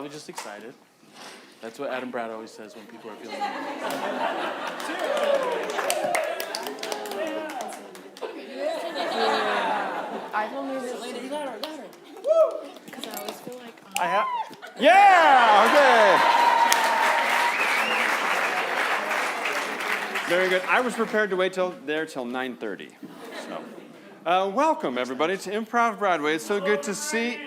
probably just excited. That's what Adam Brad always says when people are feeling it. I told her this lady louder. Because I always feel like Yeah, okay. Very good. I was prepared to wait till 9:30. So, welcome everybody to Improv Broadway. It's so good to see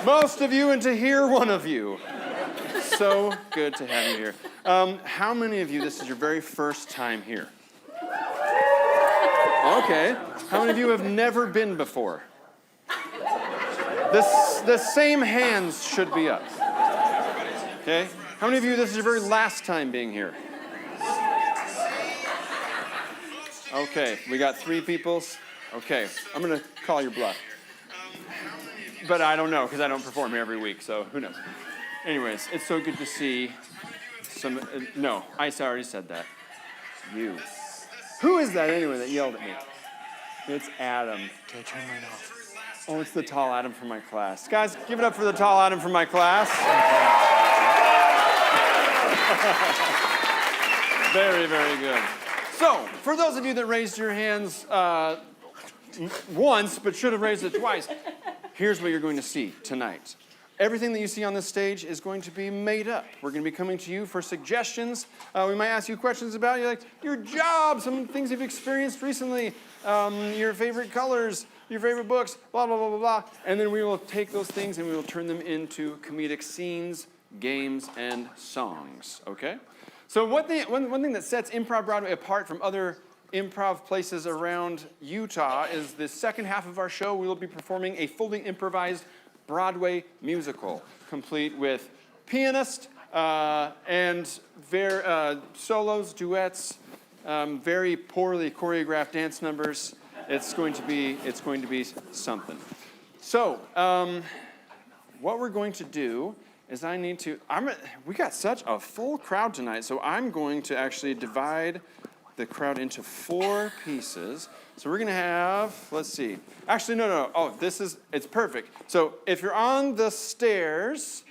most of you and to hear one of you. So good to have you here. How many of you, this is your very first time here? Okay. How many of you have never been before? The same hands should be up. Okay. How many of you, this is your very last time being here? Okay, we got 3 people. Okay, I'm going to call your bluff. But I don't know, because I don't perform here every week, so who knows. Anyways, it's so good to see some... no, I already said that. You. Who is that anyway that yelled at me? It's Adam. Okay, turn mine off. Oh, it's the tall Adam from my class. Guys, give it up for the tall Adam from my class. Very, very good. So, for those of you that raised your hands once, but should have raised it twice, here's what you're going to see tonight. Everything that you see on this stage is going to be made up. We're going to be coming to you for suggestions. We might ask you questions about your job, some things you've experienced recently, your favorite colors, your favorite books, blah, blah, blah, blah, blah. And then we will take those things and we will turn them into comedic scenes, games, and songs, okay? So one thing that sets Improv Broadway apart from other improv places around Utah is the second half of our show. We will be performing a fully improvised Broadway musical, complete with pianist and solos, duets, very poorly choreographed dance numbers. It's going to be something. So what we're going to do is we got such a full crowd tonight, so I'm going to actually divide the crowd into 4 pieces. So we're going to have, let's see. Actually, no. Oh, it's perfect. So if you're on the stairs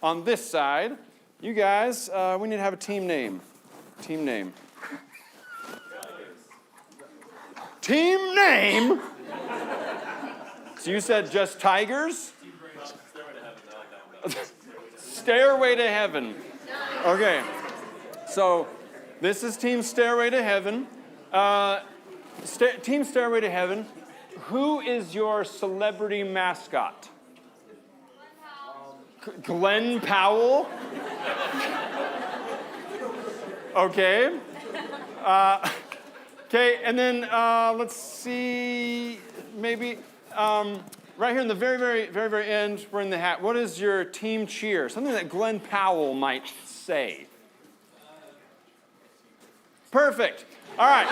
on this side, you guys, we need to have a team name. Team name. Team name? So you said just Tigers? Stairway to Heaven. Okay. So this is Team Stairway to Heaven. Team Stairway to Heaven. Who is your celebrity mascot? Glenn Powell? Okay. Okay, and then let's see, maybe right here in the very, very, very, very end, we're in the hat. What is your team cheer? Something that Glenn Powell might say. Perfect. All right.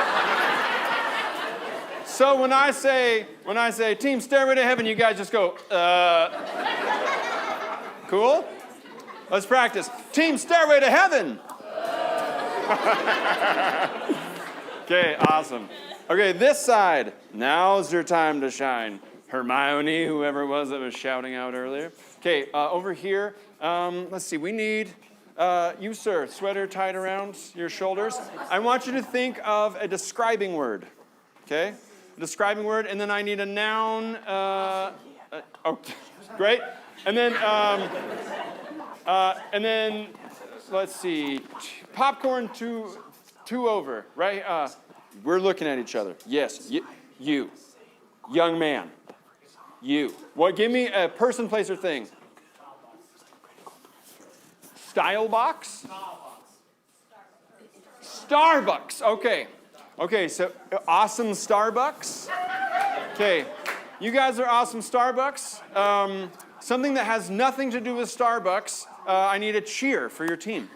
So when I say Team Stairway to Heaven, you guys just go, Cool? Let's practice. Team Stairway to Heaven. Okay, awesome. Okay, this side. Now's your time to shine. Hermione, whoever it was that was shouting out earlier. Okay, over here, let's see. We need you, sir, sweater tied around your shoulders. I want you to think of a describing word. Okay, a describing word, and then I need a noun. Oh, great. And then let's see. Popcorn two over, right? We're looking at each other. Yes, you, young man. You. What? Give me a person, place, or thing. Style box? Starbucks. Okay. Okay, so awesome Starbucks. Okay. You guys are awesome Starbucks. Something that has nothing to do with Starbucks. I need a cheer for your team.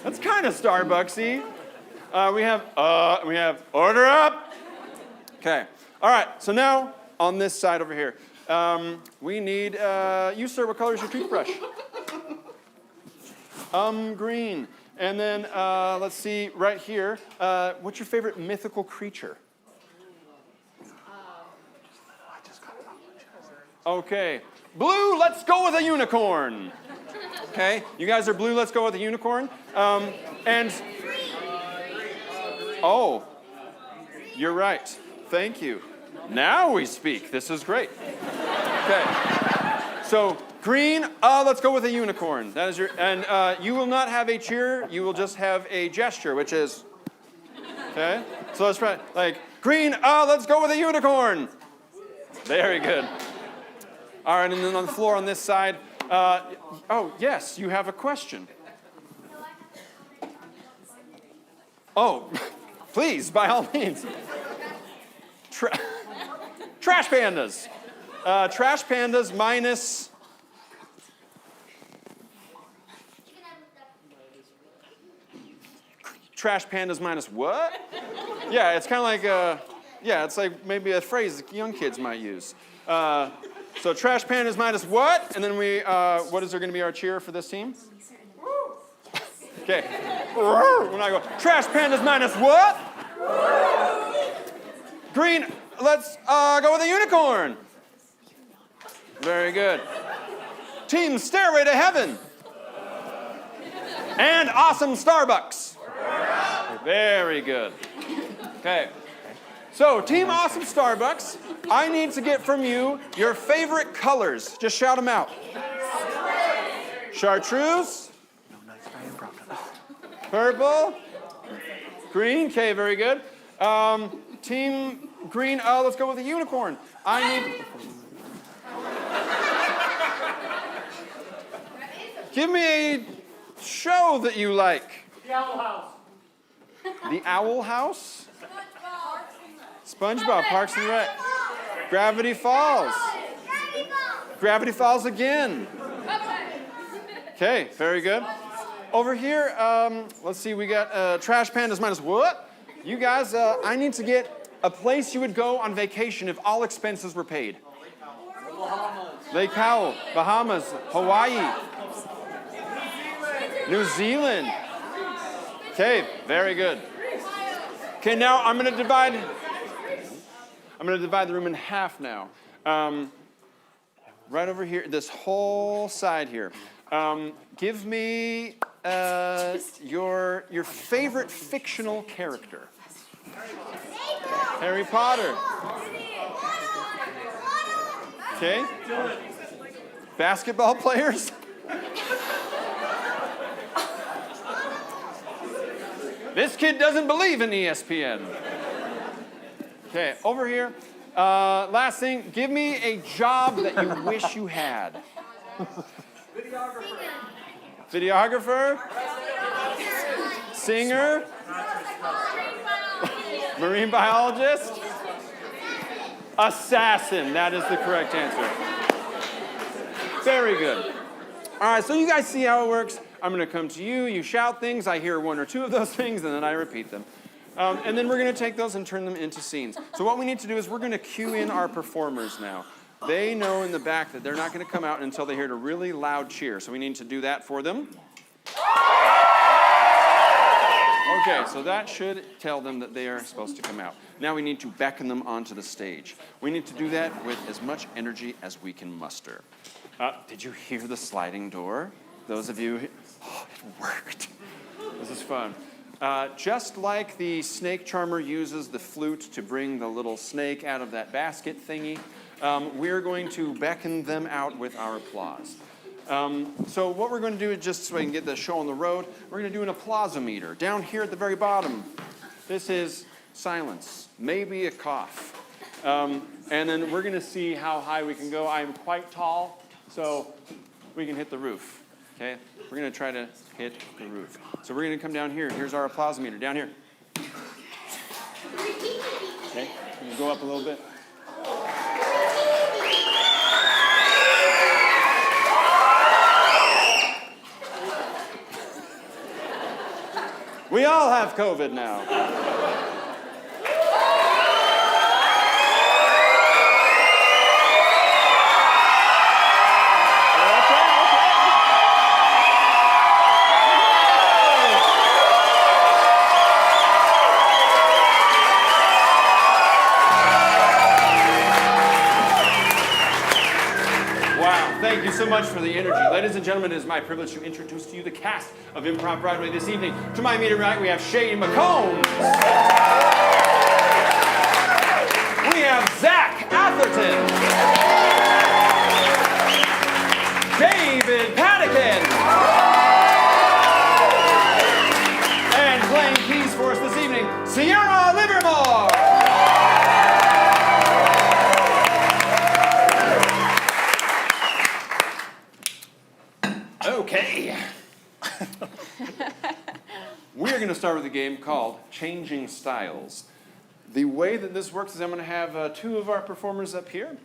That's kind of Starbucksy. We have order up. Okay. All right. So now on this side over here, we need you, sir. What color is your toothbrush? Green. And then let's see right here. What's your favorite mythical creature? Okay. Blue, let's go with a unicorn. Okay, you guys are blue, let's go with a unicorn. And, oh, you're right. Thank you. Now we speak. This is great. Okay. So, green, let's go with a unicorn. That is your, and you will not have a cheer, you will just have a gesture, which is, okay? So let's try, like, green, let's go with a unicorn. Very good. All right, and then on the floor on this side, oh, yes, you have a question. Oh, please, by all means. Trash pandas. Trash pandas minus... Trash pandas minus what? Yeah, it's kind of like yeah, it's like maybe a phrase that young kids might use. So trash pandas minus what? And then we, what is there going to be our cheer for this team? Okay. When I go, trash pandas minus what? Green, let's go with a unicorn. Very good. Team Stairway to Heaven. And awesome Starbucks. Very good. Okay. So, Team Awesome Starbucks, I need to get from you your favorite colors. Just shout them out. Chartreuse. Purple. Green. Okay, very good. Team Green, let's go with a unicorn. I need... Give me a show that you like. The Owl House. The Owl House? SpongeBob, Parks and Rec. Gravity Falls. Gravity Falls again. Okay, very good. Over here, let's see, we got Trash Pandas minus what? You guys, I need to get a place you would go on vacation if all expenses were paid. Lake Powell, Bahamas, Hawaii, New Zealand. Okay, very good. Okay, now I'm going to divide the room in half now. Right over here, this whole side here. Give me your favorite fictional character. Harry Potter. Okay. Basketball players. This kid doesn't believe in ESPN. Okay, over here. Last thing, give me a job that you wish you had. Videographer. Singer. Marine biologist. Assassin. That is the correct answer. Very good. All right, so you guys see how it works. I'm going to come to you. You shout things. I hear one or two of those things, and then I repeat them. And then we're going to take those and turn them into scenes. So what we need to do is we're going to cue in our performers now. They know in the back that they're not going to come out until they hear a really loud cheer. So we need to do that for them. Okay, so that should tell them that they are supposed to come out. Now we need to beckon them onto the stage. We need to do that with as much energy as we can muster. Did you hear the sliding door? Those of you, oh, it worked. This is fun. Just like the snake charmer uses the flute to bring the little snake out of that basket thingy, we're going to beckon them out with our applause. So what we're going to do is, just so we can get the show on the road, we're going to do an applause-o-meter. Down here at the very bottom, this is silence, maybe a cough. And then we're going to see how high we can go. I'm quite tall, so we can hit the roof. Okay, we're going to try to hit the roof. So we're going to come down here. Here's our applause meter, down here. Okay, can you go up a little bit? We all have COVID now. so much for the energy. Ladies and gentlemen, it is my privilege to introduce to you the cast of Improv Broadway this evening. To my immediate right, we have Shane McCombs. We have Zach Atherton. David Panikin. And playing keys for us this evening, Sierra Livermore. Okay. We're going to start with a game called Changing Styles. The way that this works is I'm going to have two of our performers up here.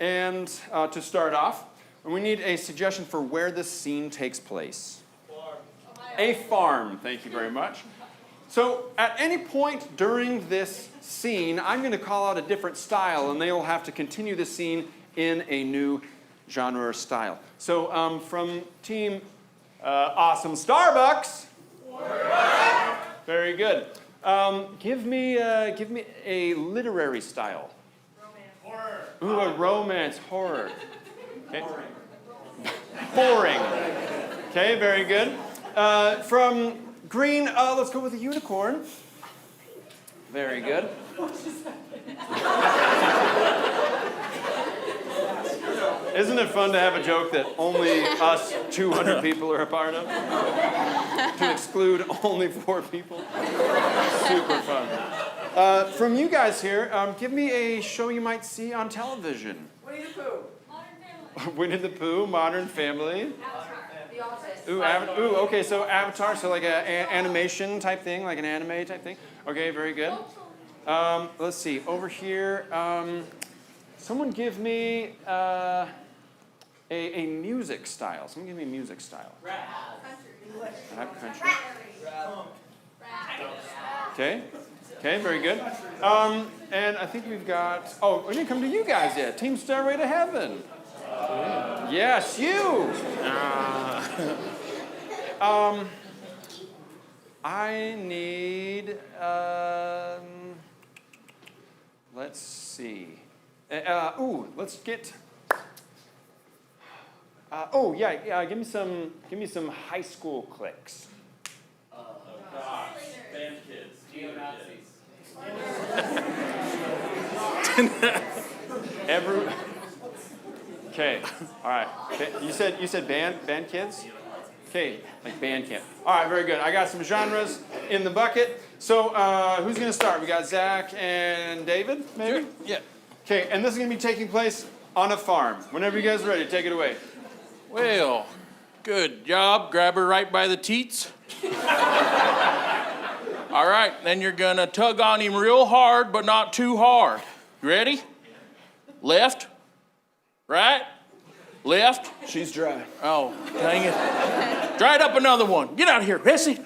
And to start off, we need a suggestion for where this scene takes place. Farm. A farm, thank you very much. So at any point during this scene, I'm going to call out a different style, and they will have to continue the scene in a new genre or style. So from Team Awesome Starbucks. Very good. Give me a literary style. Romance. Horror. Ooh, a romance, horror. Okay. Boring. Okay, very good. From green, let's go with a unicorn. Very good. Isn't it fun to have a joke that only us 200 people are a part of? To exclude only 4 people? Super fun. From you guys here, give me a show you might see on television. Winnie the Pooh. Modern Family. Winnie the Pooh, Modern Family. The Office. Ooh, okay, so Avatar, so like an animation type thing, like an anime type thing. Okay, very good. Let's see, over here, someone give me a music style. Someone give me a music style. Rap. Rap country. Rap. Okay, very good. And I think we've got, we didn't come to you guys yet. Team Stairway to Heaven. Yes, you. I need, let's see. Let's get, give me some high school cliques. Band kids. Okay, all right. You said band kids? Okay, like band camp. All right, very good. I got some genres in the bucket. So who's going to start? We got Zach and David, maybe? Sure. Yeah. Okay, and this is going to be taking place on a farm. Whenever you guys are ready, take it away. Well, good job. Grab her right by the teats. All right, then you're gonna tug on him real hard, but not too hard. You ready? Left, right, left. She's dry. Oh, dang it. Dried up another one. Get out of here, Bessie.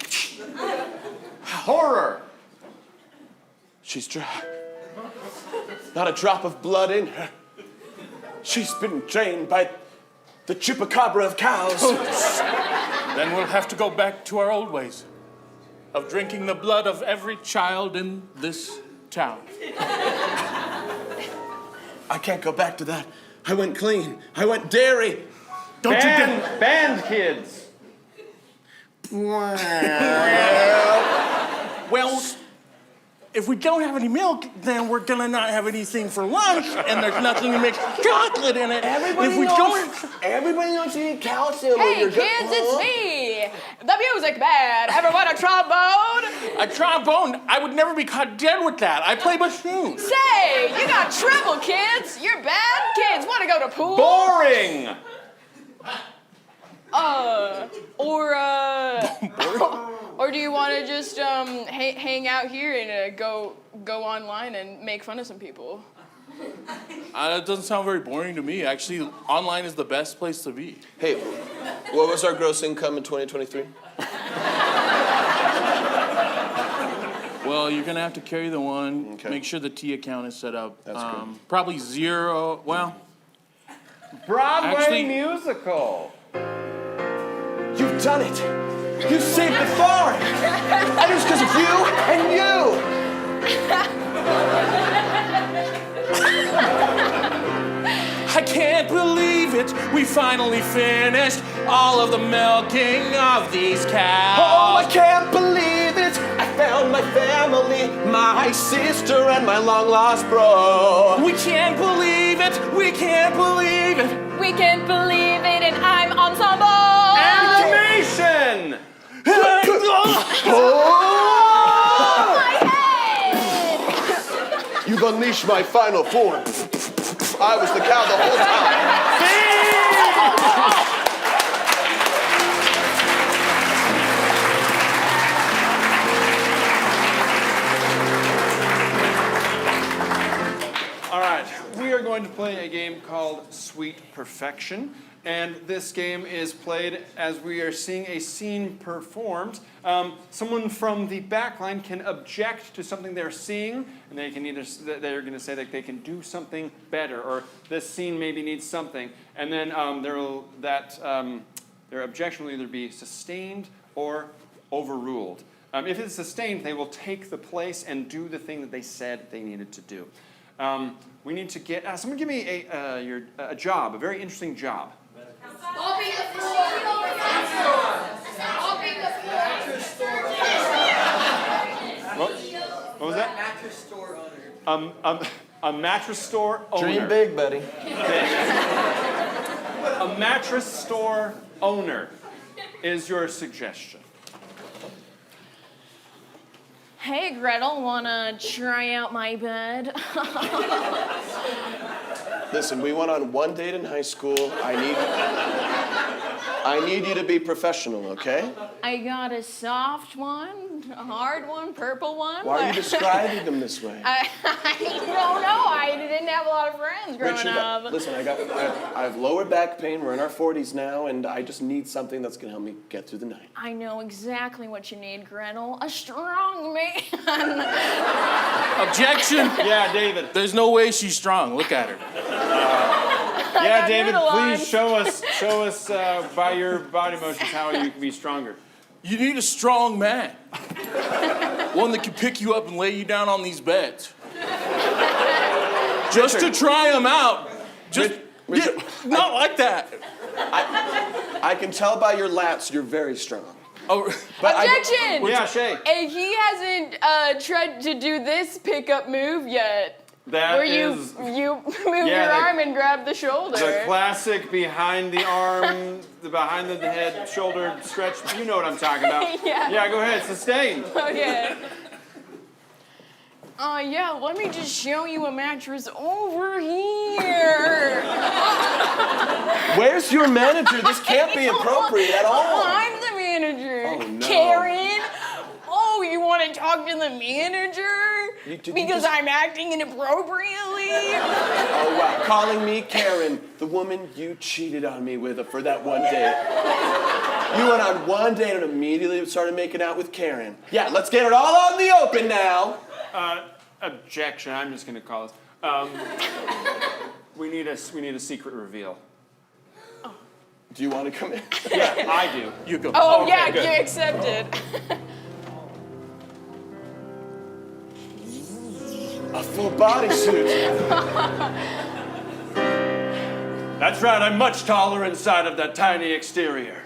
Horror. She's dry. Not a drop of blood in her. She's been drained by the chupacabra of cows. Then we'll have to go back to our old ways of drinking the blood of every child in this town. I can't go back to that. I went clean. I went dairy. Don't you get... Band kids. Well, if we don't have any milk, then we're gonna not have anything for lunch, and there's nothing to make chocolate in it. Everybody knows you need calcium. Hey kids, it's me, the music man. Ever want a trombone? A trombone? I would never be caught dead with that. I play bassoon. Say, you got treble, kids. You're bad kids. Want to go to pool? Boring. Or do you want to just hang out here and go online and make fun of some people? It doesn't sound very boring to me. Actually, online is the best place to be. Hey, what was our gross income in 2023? Well, you're gonna have to carry the one. Okay. Make sure the T account is set up. That's good. Probably 0. Well, Broadway Actually- musical. You've done it. You saved the farm. And it was because of you and you. I can't believe it. We we finally finished all of the milking of these cows. Oh, I can't believe it. I found my family, my sister and my long-lost bro. We can't believe it. We can't believe it. We can't believe it, and I'm ensemble. Animation! My head! You've unleashed my final form. I was the cow the whole time. All right, we are going to play a game called Sweet Perfection. And this game is played as we are seeing a scene performed. Someone from the back line can object to something they're seeing, and they can they're going to say that they can do something better, or this scene maybe needs something. And then their objection will either be sustained or overruled. If it's sustained, they will take the place and do the thing that they said they needed to do. We need to get someone give me a job, a very interesting job. Mopping the floor. Mopping the floor. What was that? Mattress store owner. A mattress store owner. Dream big, buddy. A mattress store owner is your suggestion. Hey, Gretel, wanna try out my bed? Listen, we went on one date in high school. I need you to be professional, okay? I got a soft one, a hard one, purple one. Why are you describing them this way? I don't know. I didn't have a lot of friends growing Richard, up. listen, I have lower back pain. We're in our 40s now, and I just need something that's gonna help me get through the night. I know exactly what you need, Gretel. A strong man. Objection. Yeah, David. There's no way she's strong. Look at her. Yeah, got David, noodle please arms. show us by your body motions how you can be stronger. You need a strong man. One that can pick you up and lay you down on these beds. Just to try them out. Just Richard, not like that. I can tell by your lats you're very strong. Oh, But Objection! Yeah, Shay. And he hasn't tried to do this pickup move yet. That Where is you move your the- arm and grab the shoulder. the classic behind the arm, behind the head, shoulder stretch. You know what I'm talking about. Yeah. Yeah, go ahead. Sustain. Okay. Yeah, let me just show you a mattress over here. Where's your manager? This can't be appropriate at all. I'm the manager. Oh, no. Karen. Oh, you want to talk to the manager? Did you Because just- I'm acting inappropriately? Oh, wow. Calling me Karen, the woman you cheated on me with for that one date. You went on one date and immediately started making out with Karen. Yeah, let's get it all out in the open now. Objection. I'm just going to call this. We need a secret reveal. Do you want to come in? Yeah, I do. you go. Oh, Okay, yeah, good. you accepted. A full bodysuit. That's right. I'm much taller inside of that tiny exterior.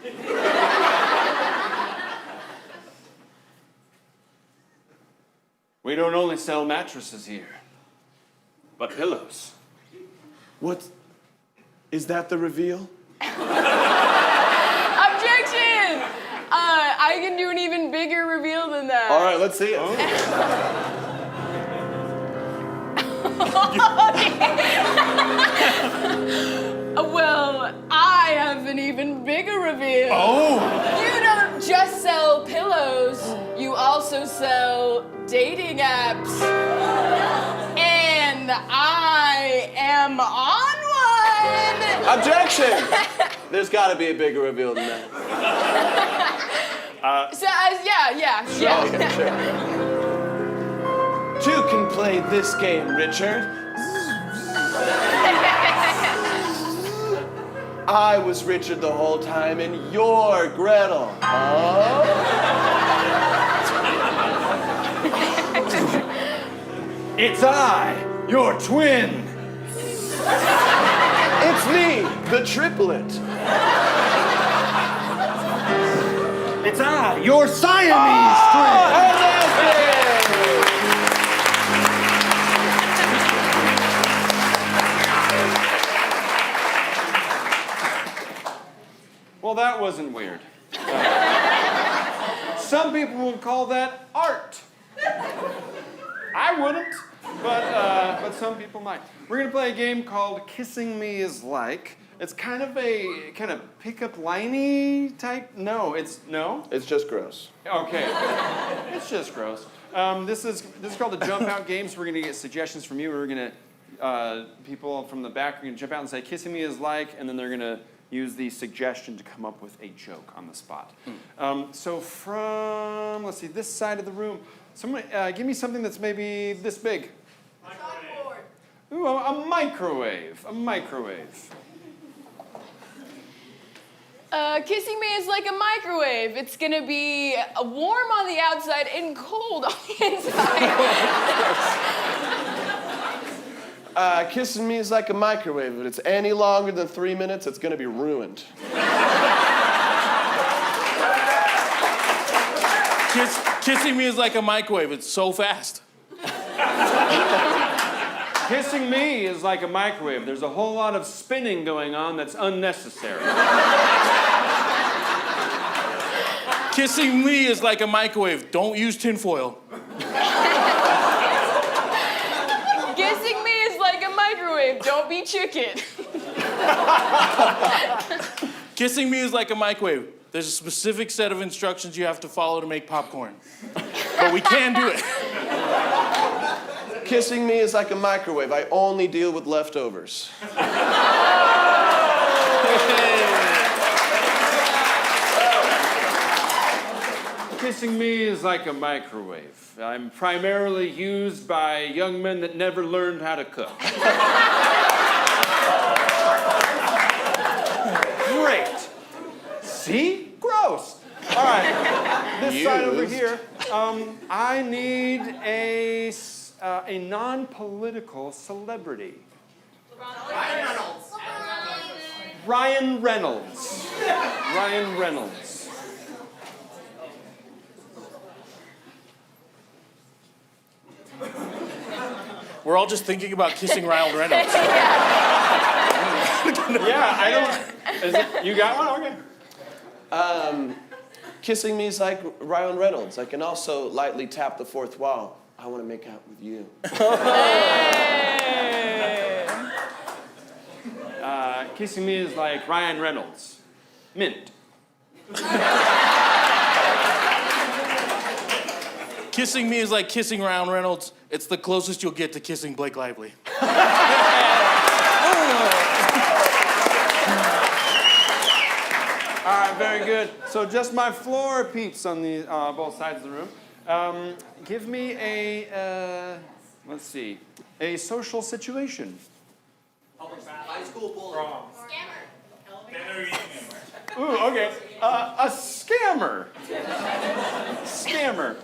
We don't only sell mattresses here, but pillows. What? Is that the reveal? Objection! I can do an even bigger reveal than that. All right, let's see it. Well, I have an even bigger reveal. Oh! You don't just sell pillows, you also sell dating apps. And I am on one! Objection! There's got to be a bigger reveal than that. So, yeah. Okay, sure. Two can play this game, Richard. I was Richard the whole time, and you're Gretel. Oh? It's I, your twin. It's It's me, the triplet. It's I, your Siamese twin. Well, that wasn't weird. Some people would call that art. I wouldn't, but some people might. We're gonna play a game called Kissing Me Is Like. It's kind of pickup liney type. No. It's just gross. Okay, it's just gross. This is called the jump out game. So we're gonna get suggestions from you. We're gonna people from the back are gonna jump out and say "kissing me is like," and then they're gonna use the suggestion to come up with a joke on the spot. So from let's see this side of the room, someone give me something that's maybe this big. Chalkboard. Ooh, a microwave. A microwave. Kissing me is like a microwave. It's gonna be warm on the outside and cold on the inside. Kissing me is like a microwave. If it's any longer than 3 minutes, it's gonna be ruined. Kissing me is like a microwave. It's so fast. Kissing me is like a microwave. There's a whole lot of spinning going on that's unnecessary. Kissing me is like a microwave. Don't use tinfoil. Kissing me is like a microwave. Don't be chicken. Kissing me is like a microwave. There's a specific set of instructions you have to follow to make popcorn. But we can do it. Kissing me is like a microwave. I only deal with leftovers. Kissing me is like a microwave. I'm primarily used by young men that never learned how to cook. Great. See? Gross. All right. This side over here. I need a non-political celebrity. Ryan Reynolds. Ryan Reynolds. We're all just thinking about kissing Ryan Reynolds. Yeah, I don't. Is it, you got one? Okay. Kissing me is like Ryan Reynolds. I can also lightly tap the fourth wall. I want to make out with you. Kissing me is like Ryan Reynolds. Mint. Kissing me is like kissing Ryan Reynolds. It's the closest you'll get to kissing Blake Lively. All right, very good. So just my floor peeps on the both sides of the room. Give me a, let's see, a social situation. High school bullying. Ooh, okay. A scammer. Scammer.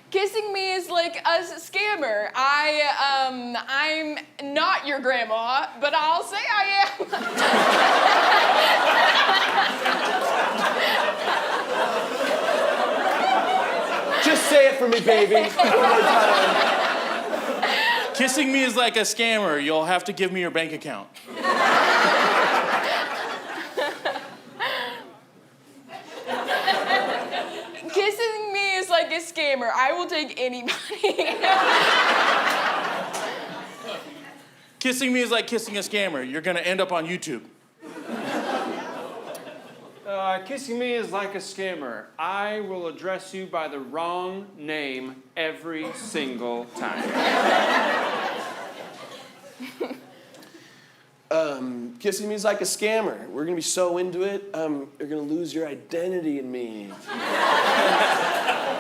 Kissing me is like a scammer. I'm not your grandma, but I'll say I am. Just say it for me, baby. One more time. Kissing me is like a scammer. You'll have to give me your bank account. Kissing me is like a scammer. I will take anybody. Kissing me is like kissing a scammer. You're gonna end up on YouTube. Kissing me is like a scammer. I will address you by the wrong name every single time. Kissing me is like a scammer. We're gonna be so into it, you're gonna lose your identity in me.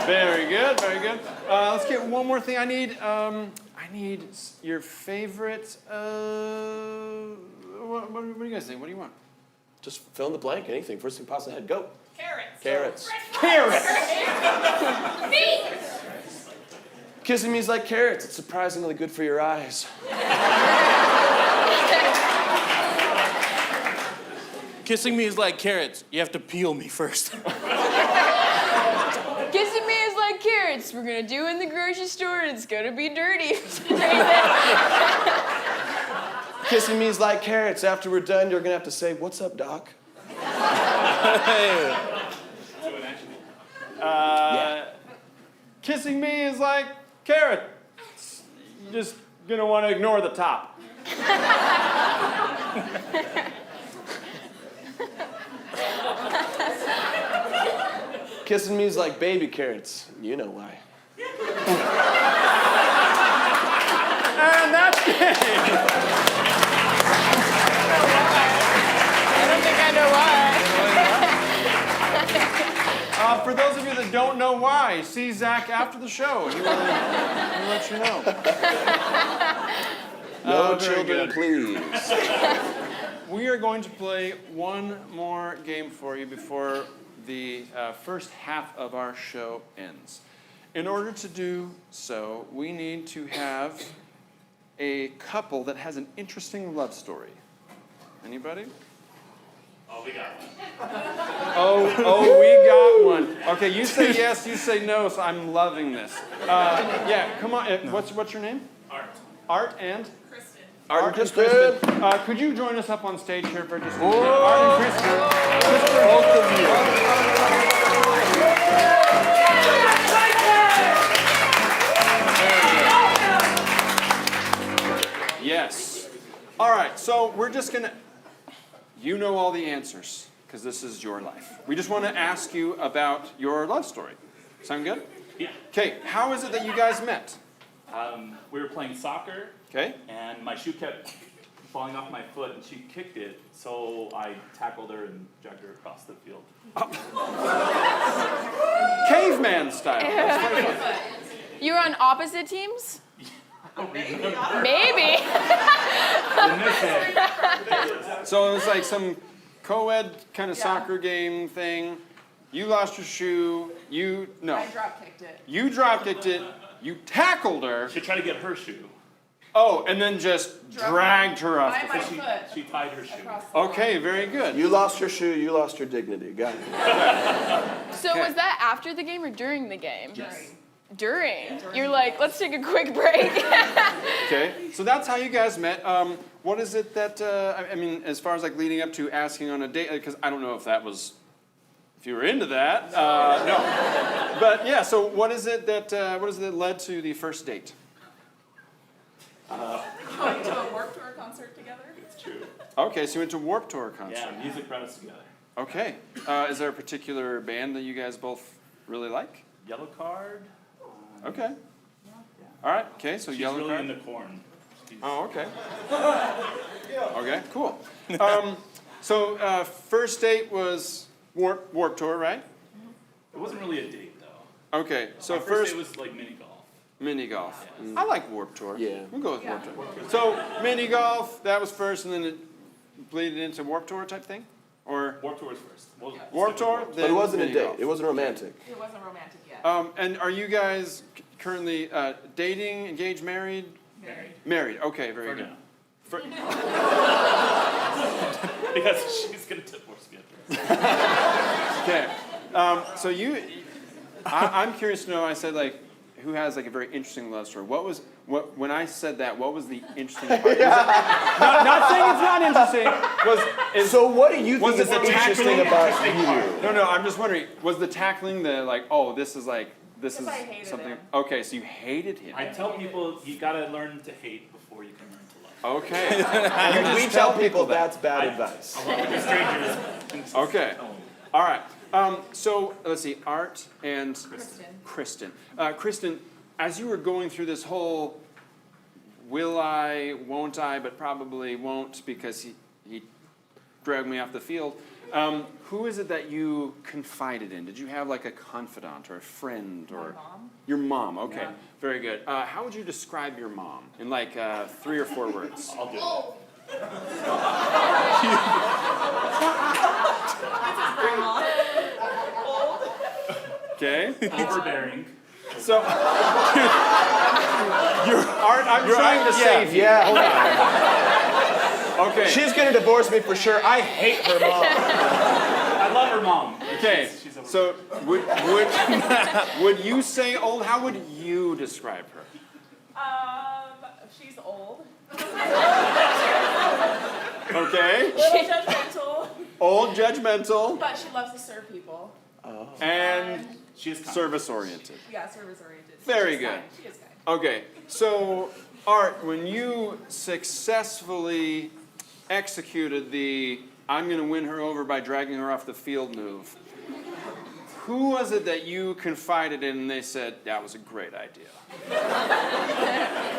Very good, very good. Let's get one more thing. I need your favorite. What do you guys think? What do you want? Just fill in the blank, anything. First thing pops in the head, go. Carrots. Carrots. Carrots. Feet. Kissing me is like carrots. It's surprisingly good for your eyes. Kissing me is like carrots. You have to peel me first. Kissing me is like carrots. We're gonna do in the grocery store and it's gonna be dirty. Kissing me is like carrots. After we're done, you're gonna have to say, "What's up, Doc?" Kissing me is like carrot. You're just gonna want to ignore the top. Kissing me is like baby carrots. You know why. And that's game. I don't think I know why. For those of you that don't know why, see Zach after the show. He will let you know. No very children, good. please. We are going to play one more game for you before the first half of our show ends. In order to do so, we need to have a couple that has an interesting love story. Anybody? Oh, we got one. We got one. Okay, you say yes, you say no, so I'm loving this. Yeah, come on. What's your name? Art. Art and? Kristen. Art and Kristen. Kristen. Could you join us up on stage here for just a minute? Art and Kristen. Both of you. Yes. All right, so we're just going to, you know all the answers, because this is your life. We just want to ask you about your love story. Sound good? Yeah. Okay, how is it that you guys met? We were playing soccer, Okay. and my shoe kept falling off my foot, and she kicked it, so I tackled her and dragged her across the field. Caveman style. That's very fun. You were on opposite teams? Maybe. So it was like some co-ed kind of soccer game thing. You lost your shoe. I drop kicked it. You drop kicked it. You tackled her. She tried to get her shoe. Oh, and then just dragged her off. By my She, foot. she tied her shoe. Across the Okay, very good. You lost your shoe, you lost your dignity. Got it. So Okay. was that after the game or during the game? Yes. During. You're like, let's take a quick break. Okay, so that's how you guys met. What is it that, I mean, as far as like leading up to asking on a date, because I don't know if that was, if you were into that, no. But yeah, so what is it that led to the first date? Going to a Warped Tour concert together. It's true. Okay, so you went to Warped Tour concert. Yeah, music brought us together. Okay, is there a particular band that you guys both really like? Yellow Card. Okay. All right, okay, so She's Yellow really Card. into corn. She's- Oh, okay. Okay, cool. So first date was Warped Tour, right? It wasn't really a date, though. Okay, so Our first date was like mini golf. mini golf. I like Warped Tour. Yeah. We'll go with Warped Tour. So mini golf, that was first, and then it bleeded into Warped Tour type thing? Or Warped Tour was first. Warped Tour? But it wasn't a mini date. golf. It wasn't romantic. It wasn't romantic yet. And are you guys currently dating, engaged, married? Married. Married, okay, very For good. now. For- Because she's going to divorce me after this. Okay. So I'm curious to know, I said like, who has like a very interesting love story? When I said that, what was the interesting part? Not saying it's not interesting. So what do you was think is it the interesting tackling? about you? No, I'm just wondering, was the tackling the like, oh, this is Because I hated something, him. okay, so you hated him. I tell people you got to learn to hate before you can learn to love. Okay. And we tell people that's bad advice. Along with the strangers. Okay. All right. So let's see, Art and Kristen. Kristen, as you were going through this whole will I, won't I, but probably won't because he dragged me off the field, who is it that you confided in? Did you have like a confidant or a friend or? My mom. Your mom, okay. Yeah. Very good. How would you describe your mom in like 3 or 4 words? I'll do it. Grandma. Okay. Overbearing. So, Art, I'm trying to save you. Yeah. Okay. She's gonna divorce me for sure. I hate her mom. I love her mom. Okay. She's a- So would you say old? How would you describe her? She's old. Okay. Little judgmental. Old, judgmental, But she loves to serve people. and She is kind. service oriented. Yeah, service oriented. Very She's good. kind. She is kind. Okay, so Art, when you successfully executed the "I'm going to win her over by dragging her off the field" move, who was it that you confided in and they said that was a great idea?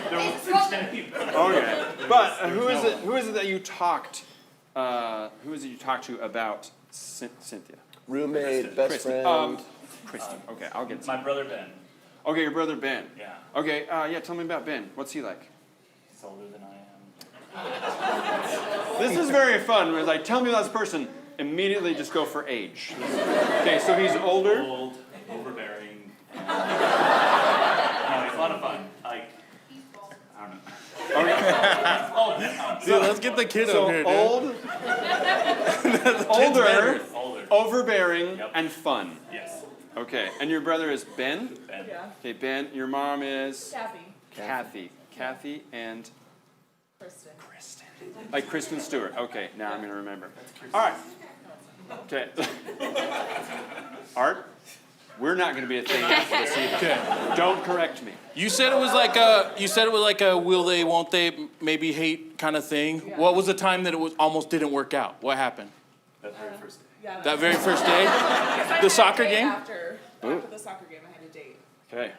There wasn't any. Okay, but who is it that you talked? Who is it you talked to about Cynthia? Roommate, best Kristen. friend. Kristen. Okay, I'll get. My brother Ben. Okay, your brother Ben. Yeah. Okay, yeah. Tell me about Ben. What's he like? He's older than I am. This is very fun. Where like, tell me about this person. Immediately, just go for age. Okay, so he's older. Old, overbearing. And... no, he's a lot of fun. Like, I don't know. Okay. Old now. Dude, let's get the kid So up here, dude. older, Older. overbearing, Yep. and fun. Yes. Okay, and your brother is Ben. Ben. Yeah. Okay, Ben. Your mom is Kathy. Kathy, and Kristen. like Kristen Stewart. Okay, now I'm gonna remember. All right. Okay. Art, we're not gonna be a thing after this either. Okay. Don't correct me. You said it was like a will they, won't they, maybe hate kind of thing. Yeah. What was the time that it was almost didn't work out? What happened? That very first day. Yeah. That very first day? I The had soccer a date game? After the soccer game, I had a date Okay.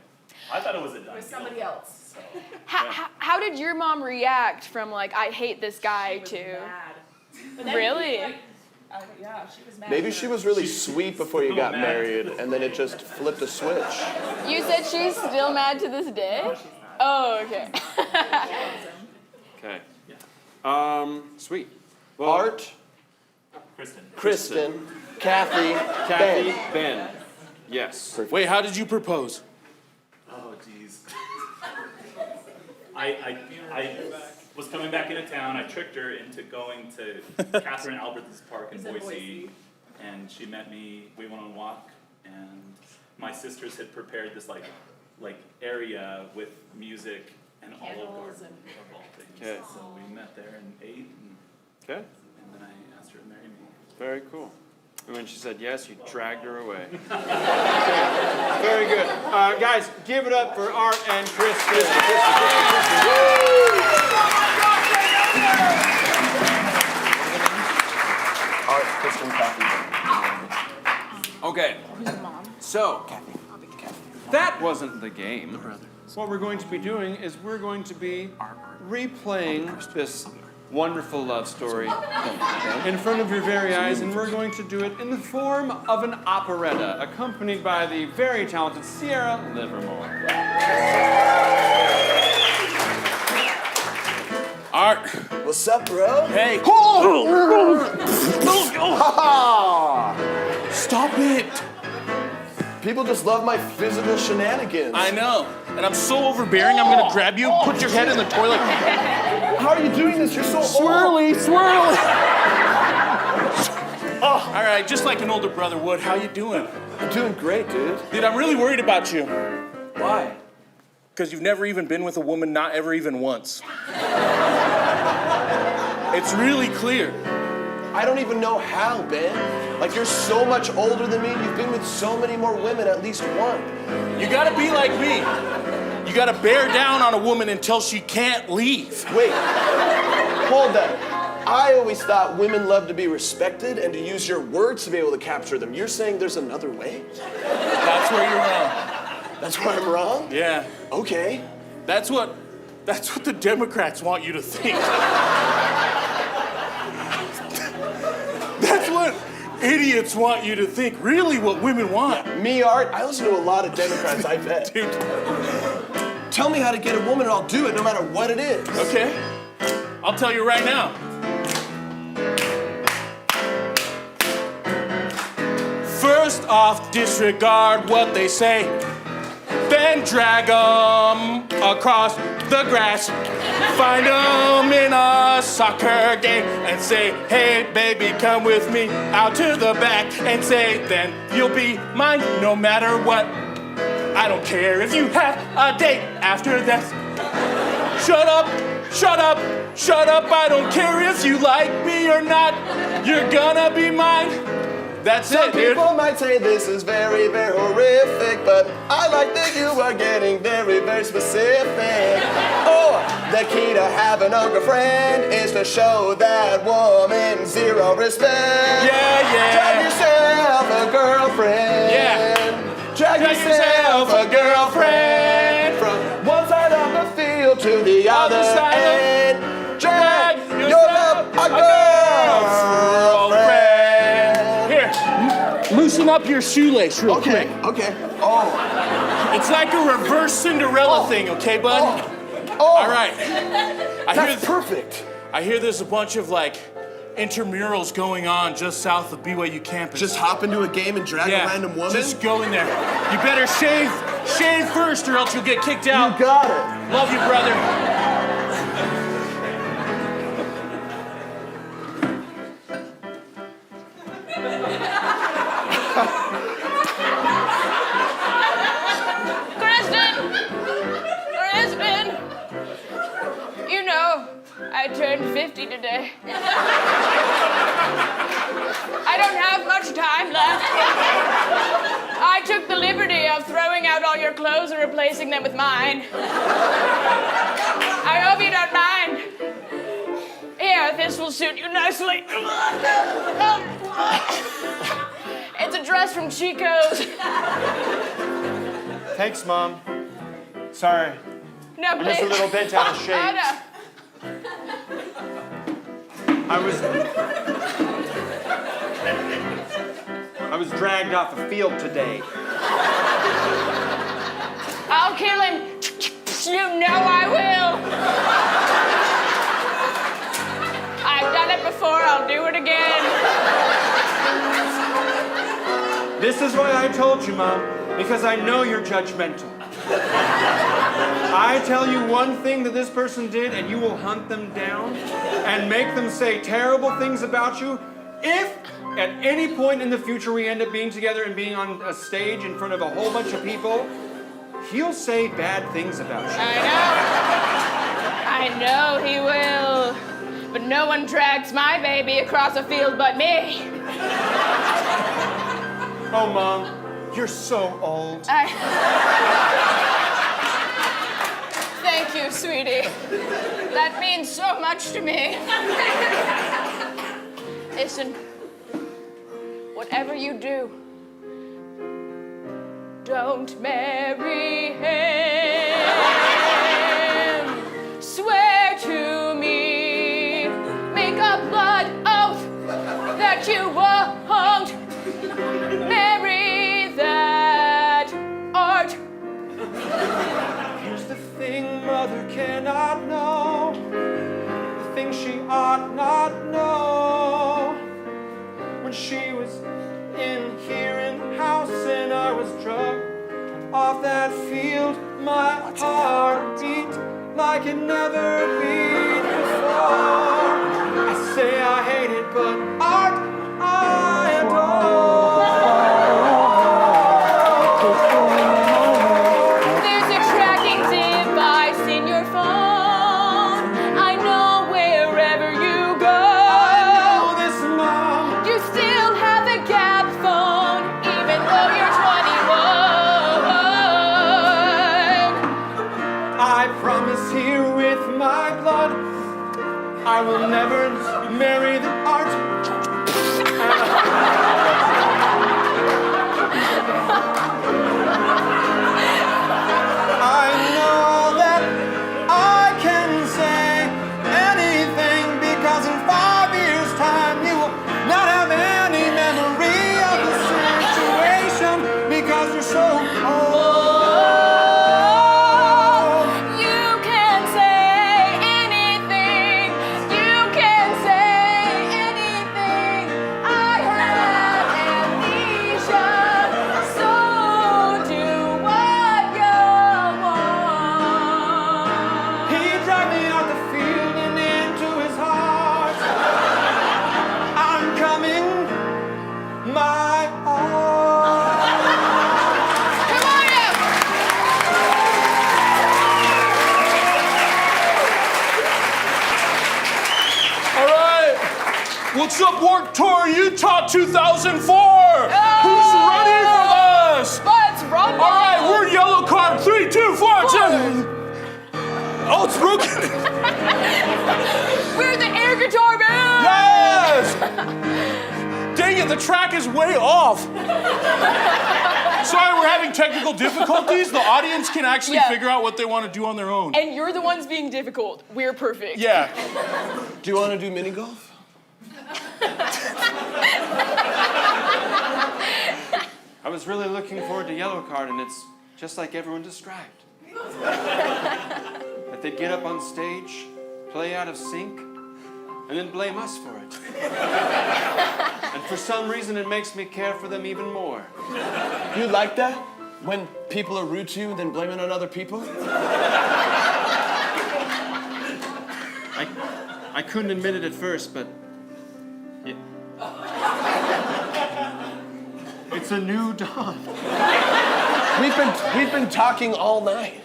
I thought it was a done with deal. somebody else. How did your mom react from like, I hate this guy She was to? mad. But then Really? yeah, she was mad. Maybe she was really sweet before you got married, and then it just flipped a switch. You said she's still mad to this day? Oh, okay. Okay. Sweet. Well, Art, Kristen. Kristen, Kathy, Kathy, Ben. Ben. Yes. Wait, how did you propose? Oh, jeez. I was coming back into town. I tricked her into going to Catherine Albert's Park in It's in Boise, Boise. and she met me. We went on a walk, and my sisters had prepared this like area with music and Olive Candles Garden and- of all things. Okay. So we met there and ate, Okay. and then I asked her to marry me. Very cool. And when she said yes, you dragged her away. Okay. Very good. Guys, give it up for Art and Kristen. Art, Kristen, Kathy, Ben. Okay. So, that wasn't the game. What we're going to be doing is we're going to be replaying this wonderful love story in front of your very eyes, and we're going to do it in the form of an operetta, accompanied by the very talented Sierra Livermore. Art. What's up, bro? Hey. Stop it. People just love my physical shenanigans. I know. And I'm so overbearing, I'm gonna grab you, put your head in the toilet. How are you doing this? You're so Swirly. All right, just like an older brother would. How you doing? I'm doing great, dude. Dude, I'm really worried about you. Why? Because you've never even been with a woman, not ever even once. It's really clear. I don't even know how, Ben. Like, you're so much older than me. You've been with so many more women, at least one. You gotta be like me. You gotta bear down on a woman until she can't leave. Wait, hold that. I always thought women love to be respected and to use your words to be able to capture them. You're saying there's another way? That's where you're wrong. That's where I'm wrong? Yeah. Okay. That's what the Democrats want you to think. That's what idiots want you to think. Really what women want. Me, Art, I listen to a lot of Democrats, I bet. Dude. Tell me how to get a woman and I'll do it no matter what it is. Okay? I'll tell you right now. First off, disregard what they say. Then drag 'em across the grass. Find them in a soccer game and say, hey, baby, come with me out to the back and say, then you'll be mine no matter what. I don't care if you have a date after that. Shut up, shut up, shut up. I don't care if you like me or not. You're gonna be mine. That's Some it, dude. people might say this is very, very horrific, but I like that you are getting very, very specific. Oh, the key to having a girlfriend is to show that woman zero respect. Yeah, yeah. Drag yourself a girlfriend. Yeah. Drag yourself a girlfriend. From one side of the field to the other side of- end. Drag yourself a girlfriend. Here, loosen up your shoelace real Okay, quick. okay. Oh. It's like a reverse Cinderella thing, okay, bud? Oh. All right. That's perfect. I hear there's a bunch of like intramurals going on just south of BYU campus. Just hop into a game and drag a random woman? Just go in there. You better shave first or else you'll get kicked out. You got it. Love you, brother. Kristen, you know, I turned 50 today. I don't have much time left. I took the liberty of throwing out all your clothes and replacing them with mine. I hope you don't mind. Here, this will suit you nicely. It's a dress from Chico's. Thanks, Mom. Sorry. No, I'm please. just a little bent out of shape. Anna. I was dragged off a field today. I'll kill him. You know I will. I've done it before, I'll do it again. This is why I told you, Mom, because I know you're judgmental. I tell you one thing that this person did, and you will hunt them down and make them say terrible things about you. If at any point in the future we end up being together and being on a stage in front of a whole bunch of people, he'll say bad things about you. I know he will. But no one drags my baby across a field but me. Oh, Mom, you're so old. Thank you, sweetie. That means so much to me. Listen, whatever you do, don't marry him. Swear to me, make a blood oath that you won't marry that art. Here's the thing Mother cannot know, the thing she ought not know. When she was in here in the house and I was drugged off that field, my heart beat like it never beat before. I say I hate it, but art I adore. There's a tracking device in your phone. I know wherever you go. I know this, Mom. You still have a gap phone, even though you're 21. I promise here with my blood, I will never marry the art. I know that I can say anything because in 5 years' time you will not have any memory of the situation because you're so old. You can say anything. You can say anything. I have What's up, Warped Tour Utah 2004? Who's ready for this? Let's rumble! All right, we're yellow card. 3, 2, 4. Oh, it's broken. We're the air guitar band! Yes! Dang it, the track is way off. Sorry, we're having technical difficulties. The audience can actually figure out what they want to do on their own. And you're the ones being difficult. We're perfect. Yeah. Do you want to do mini golf? I was really looking forward to yellow card, and it's just like everyone described. That they'd get up on stage, play out of sync, and then blame us for it. And for some reason, it makes me care for them even more. You like that? When people are rude to you, then blame it on other people? I couldn't admit it at first, but it's a new dawn. We've been talking all night.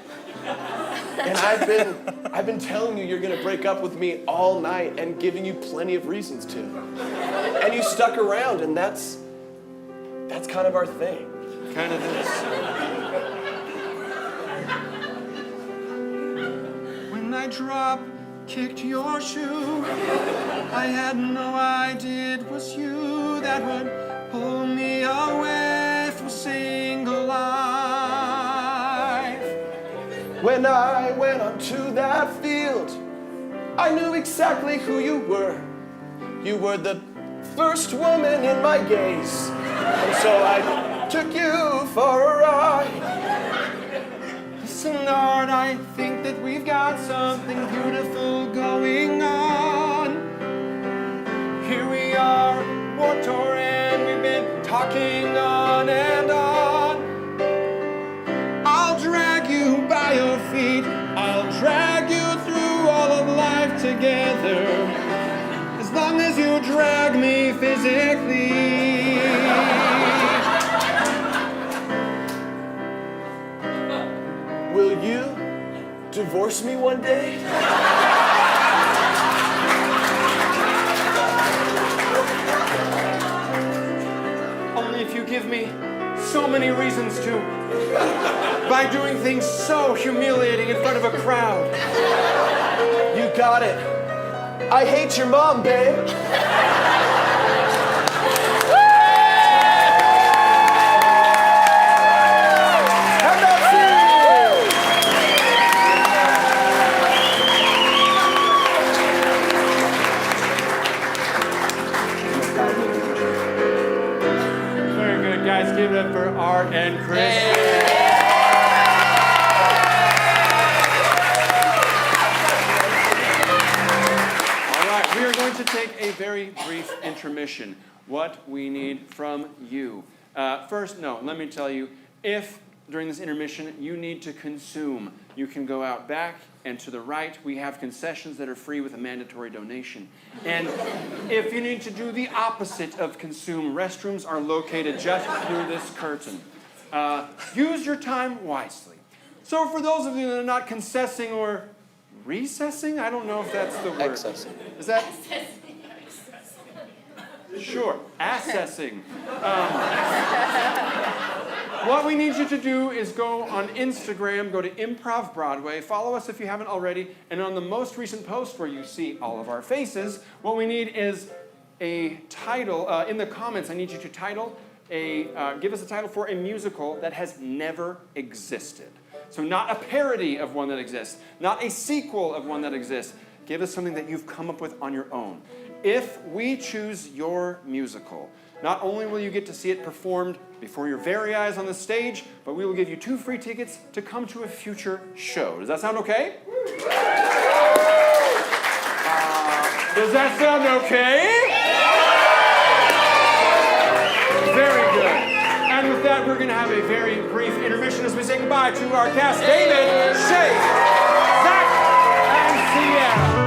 And I've been telling you you're gonna break up with me all night and giving you plenty of reasons to. And you stuck around, and that's kind of our thing. Kind of is. When I kicked your shoe, I had no idea it was you that would pull me away from single life. When I went onto that field, I knew exactly who you were. You were the first woman in my gaze, and so I took you for a ride. Listen, Lord, I think that we've got something beautiful going on. Here we are, Warped Tour, and we've been talking on and on. I'll drag you by your feet, I'll drag you through all of life together, as long as you drag me physically. Will you divorce me one day? Only if you give me so many reasons to, by doing things so humiliating in front of a crowd. You got it. I hate your mom, babe. Give it up for Art and Chris. All right, we are going to take a very brief intermission. What we need from you. First, let me tell you, if during this intermission you need to consume, you can go out back and to the right. We have concessions that are free with a mandatory donation. And if you need to do the opposite of consume, restrooms are located just through this curtain. Use your time wisely. So for those of you that are not concessing or recessing, I don't know if that's the word. Accessing. Is that? Sure, assessing. What we need you to do is go on Instagram, go to ImprovBroadway, follow us if you haven't already, and on the most recent post where you see all of our faces, what we need is a title. In the comments, I need you to give us a title for a musical that has never existed. So not a parody of one that exists, not a sequel of one that exists. Give us something that you've come up with on your own. If we choose your musical, not only will you get to see it performed before your very eyes on the stage, but we will give you 2 free tickets to come to a future show. Does that sound okay? Does that sound okay? Very good. And with that, we're going to have a very brief intermission as we say goodbye to our cast, David, Shay, Zach, and Sierra.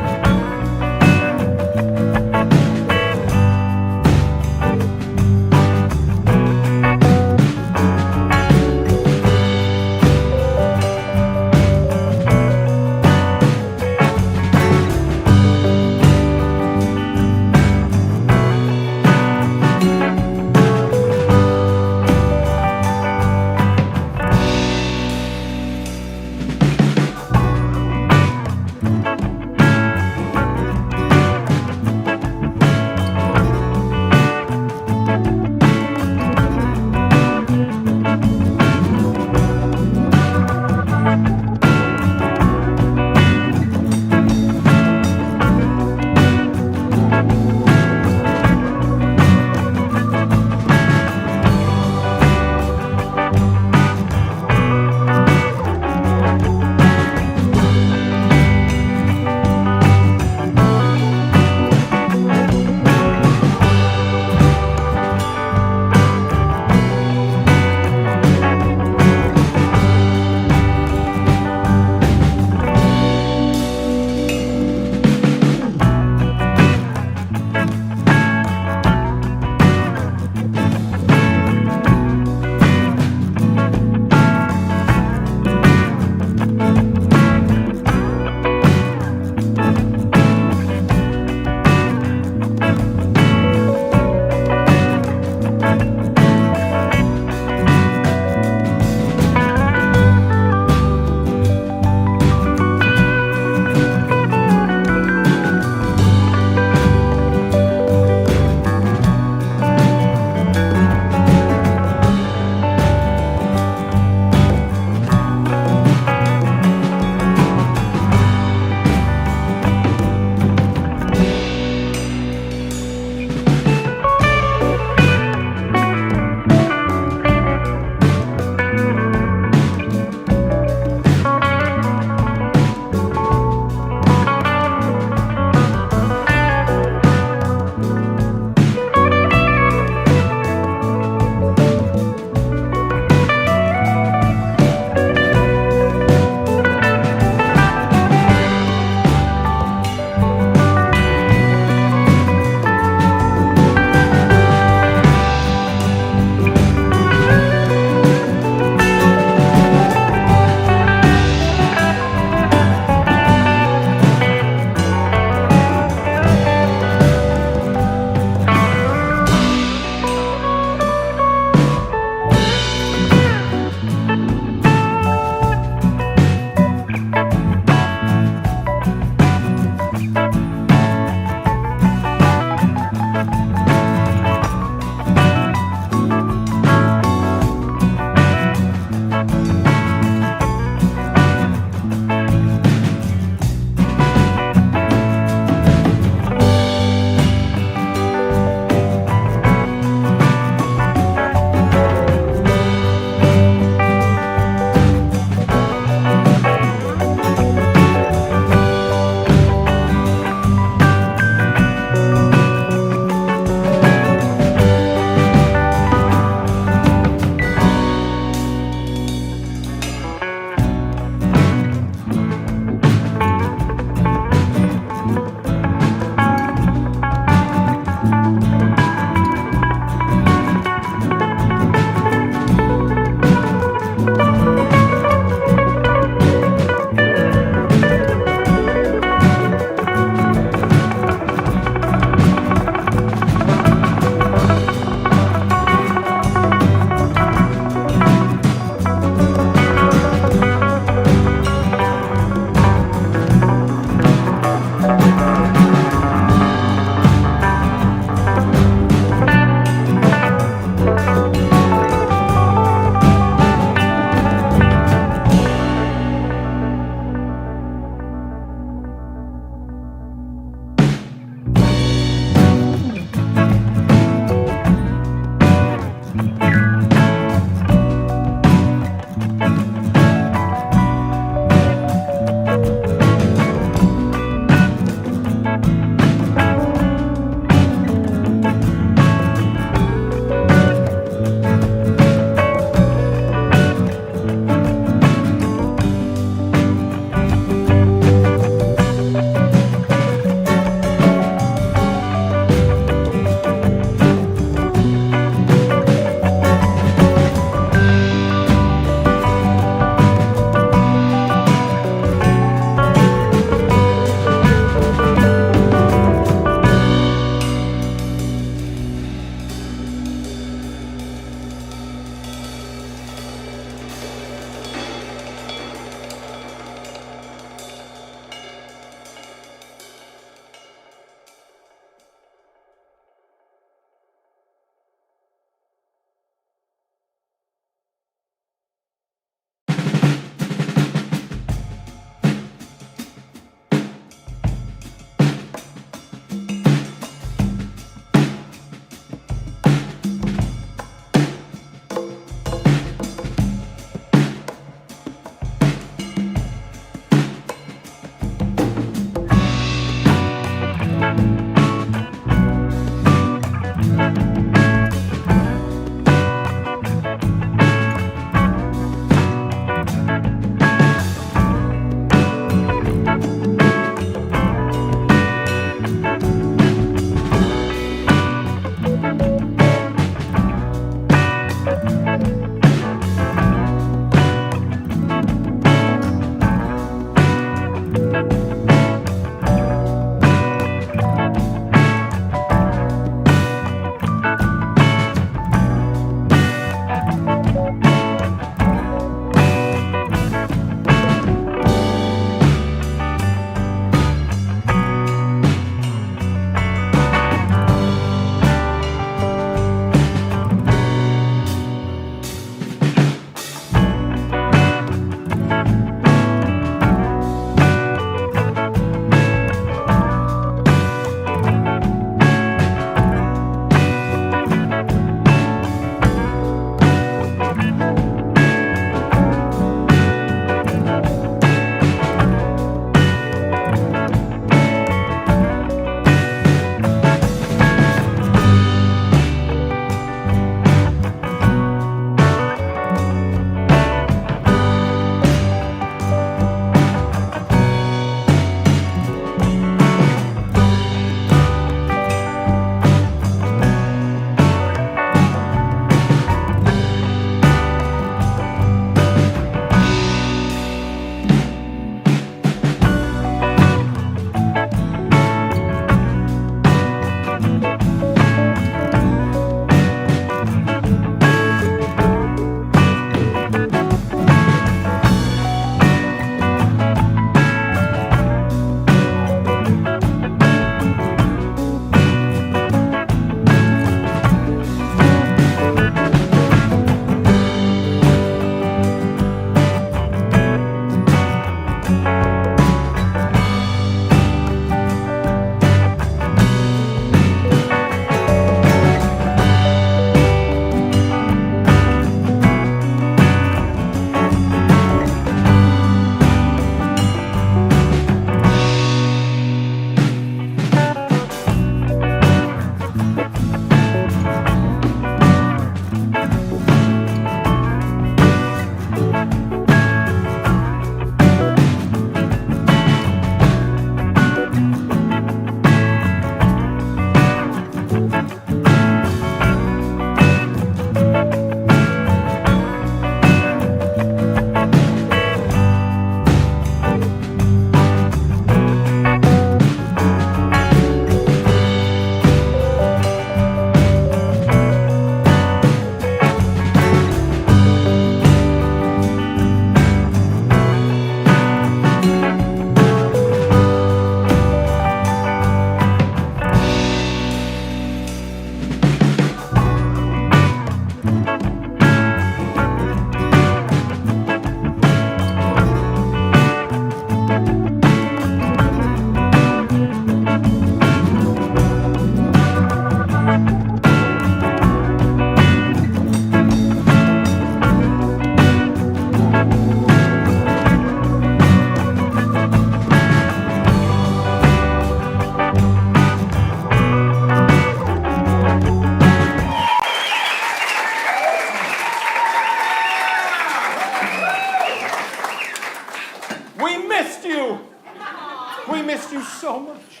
We missed you so much.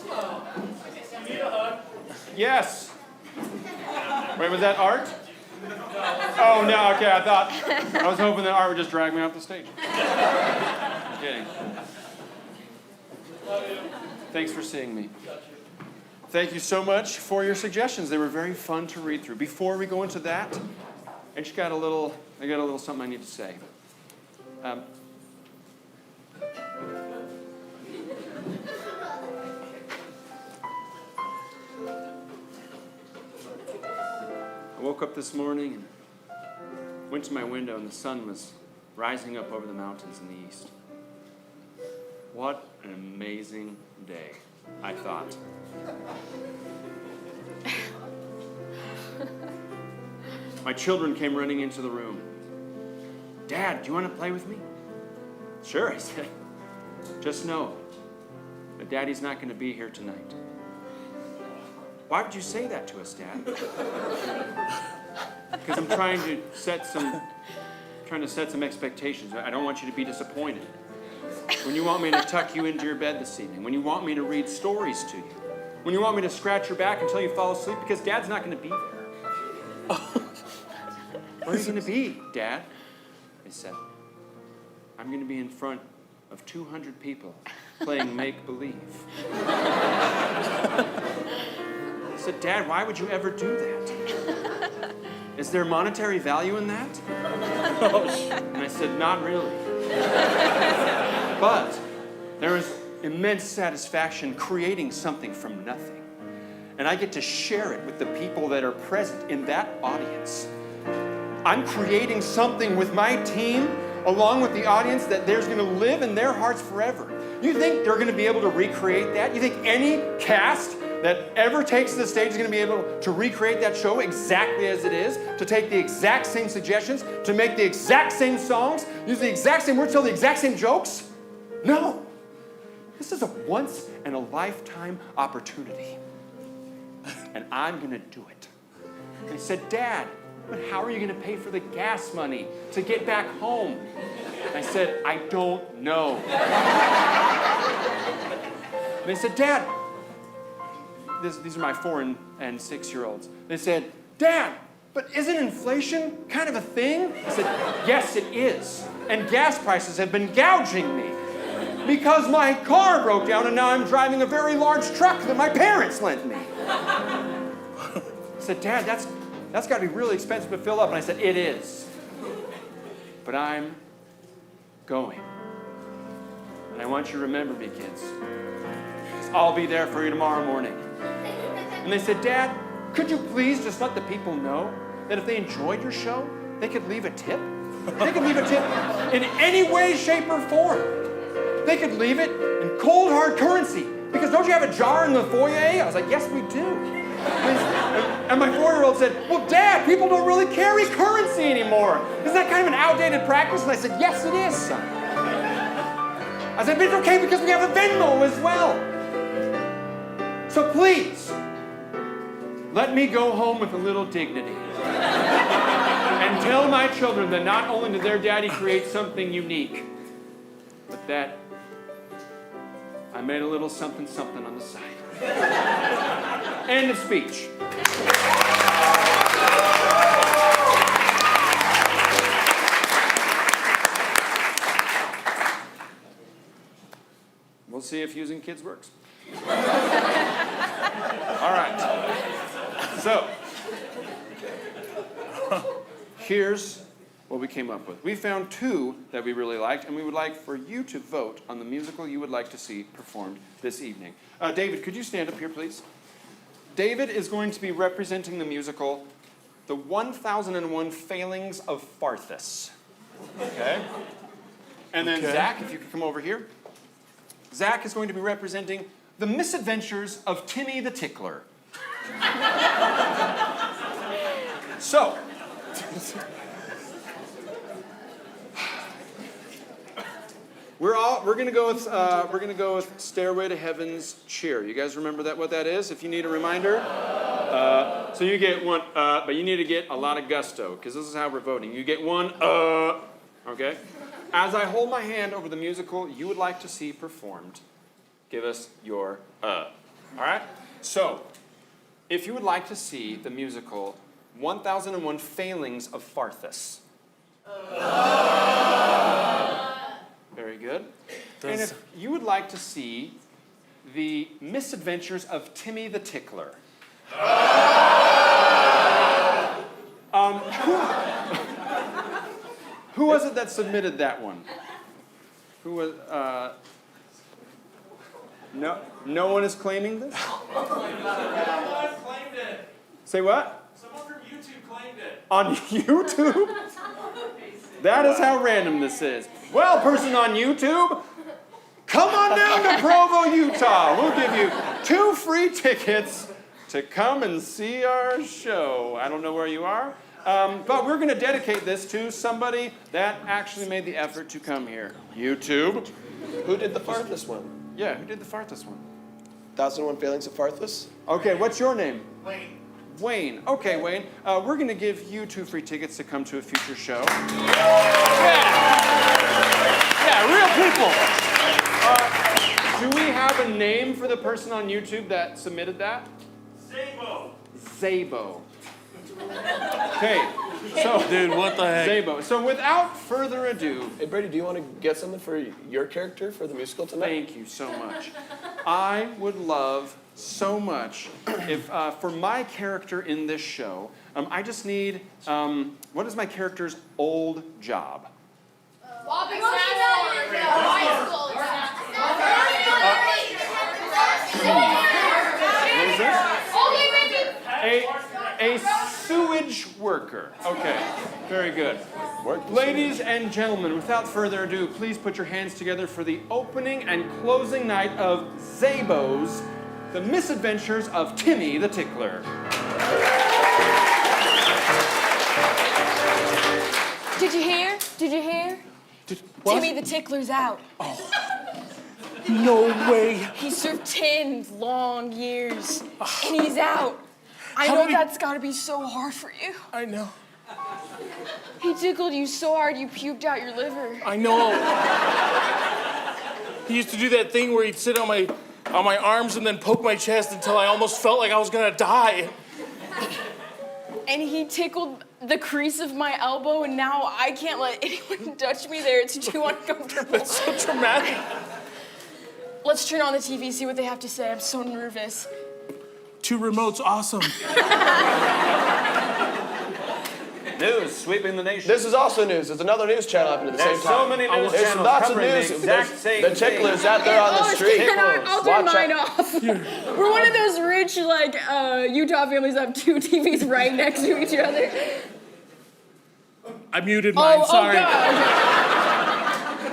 You need a hug? Yes. Wait, was that Art? Oh, no, okay, I was hoping that Art would just drag me off the stage. I'm kidding. Thanks for seeing me. Thank you so much for your suggestions. They were very fun to read through. Before we go into that, I got a little something I need to say. I woke up this morning and went to my window, and the sun was rising up over the mountains in the east. What an amazing day, I thought. My children came running into the room. Dad, do you want to play with me? Sure, I said. Just know that Daddy's not going to be here tonight. Why would you say that to us, Dad? Because I'm trying to set some expectations. I don't want you to be disappointed. When you want me to tuck you into your bed this evening, when you want me to read stories to you, when you want me to scratch your back until you fall asleep, because Dad's not going to be there. Where are you going to be, Dad? I said. I'm going to be in front of 200 people playing make-believe. I said, Dad, why would you ever do that? Is there monetary value in that? And I said, not really. But there is immense satisfaction creating something from nothing. And I get to share it with the people that are present in that audience. I'm creating something with my team, along with the audience, that there's going to live in their hearts forever. You think they're going to be able to recreate that? You think any cast that ever takes the stage is going to be able to recreate that show exactly as it is, to take the exact same suggestions, to make the exact same songs, use the exact same words, tell the exact same jokes? No. This is a once-in-a-lifetime opportunity. And I'm going to do it. And he said, Dad, but how are you going to pay for the gas money to get back home? And I said, I don't know. And they said, Dad, these are my 4 and 6-year-olds. They said, Dad, but isn't inflation kind of a thing? I said, yes, it is. And gas prices have been gouging me because my car broke down and now I'm driving a very large truck that my parents lent me. I said, Dad, that's got to be really expensive to fill up. And I said, it is. But I'm going. And I want you to remember me, kids. I'll be there for you tomorrow morning. And they said, Dad, could you please just let the people know that if they enjoyed your show, they could leave a tip? They could leave a tip in any way, shape, or form. They could leave it in cold, hard currency. Because don't you have a jar in the foyer? I was like, yes, we do. And my 4-year-old said, well, Dad, people don't really carry currency anymore. Isn't that kind of an outdated practice? And I said, yes, it is, son. I said, but it's okay because we have a Venmo as well. So please, let me go home with a little dignity. And tell my children that not only did their daddy create something unique, but that I made a little something on the side. End of speech. We'll see if using kids works. All right. So, here's what we came up with. We found 2 that we really liked, and we would like for you to vote on the musical you would like to see performed this evening. David, could you stand up here, please? David is going to be representing the musical, The 1001 Failings of Farthus. Okay? And then Zach, if you could come over here. Zach is going to be representing The Misadventures of Timmy the Tickler. So, we're gonna go with Stairway to Heaven's Cheer. You guys remember what that is? If you need a reminder, so you get one, but you need to get a lot of gusto because this is how we're voting. You get one, okay. As I hold my hand over the musical you would like to see performed, give us your All right? So, if you would like to see the musical 1001 Failings of Farthus. Very good. And if you would like to see the misadventures of Timmy the Tickler. Who was it that submitted that one? Who was, no one is claiming this? Someone claimed it. Say what? Someone from YouTube claimed it. On YouTube? That is how random this is. Well, person on YouTube, come on down to Provo, Utah. We'll give you 2 free tickets to come and see our show. I don't know where you are, but we're going to dedicate this to somebody that actually made the effort to come here. YouTube. Who did the farthest one? Yeah, who did the farthest one? 1001 Failings of Farthus? Okay, what's your name? Wayne. Wayne. Okay, Wayne. We're going to give you 2 free tickets to come to a future show. Yeah, real people. Do we have a name for the person on YouTube that submitted that? Zabo. Zabo. Okay, so Dude, what the heck? Zabo. So without further ado, Hey, Brady, do you want to get something for your character for the musical tonight? thank you so much. I would love so much if, for my character in this show, I just need, what is my character's old job? What is this? A sewage worker. Okay, very good. Ladies and gentlemen, without further ado, please put your hands together for the opening and closing night of Zabo's The Misadventures of Timmy the Tickler. Did you hear? Did you hear? Timmy the Tickler's out. No way. He served 10 long years, and he's out. I How know did he- that's gotta be so hard for you. I know. He tickled you so hard you puked out your liver. I know. He used to do that thing where he'd sit on my arms and then poke my chest until I almost felt like I was gonna die. And he tickled the crease of my elbow, and now I can't let anyone touch me there. It's too uncomfortable. That's so traumatic. Let's turn on the TV, see what they have to say. I'm so nervous. 2 remotes, awesome. News sweeping the nation. This is also news. There's another news channel happening at the same There's time. so many news There's channels lots of covering news. the exact same The thing. ticklers out there on the street. I'll turn Watch mine out. off. We're one of those rich, like, Utah families that have 2 TVs right next to each other. I muted mine, sorry. God.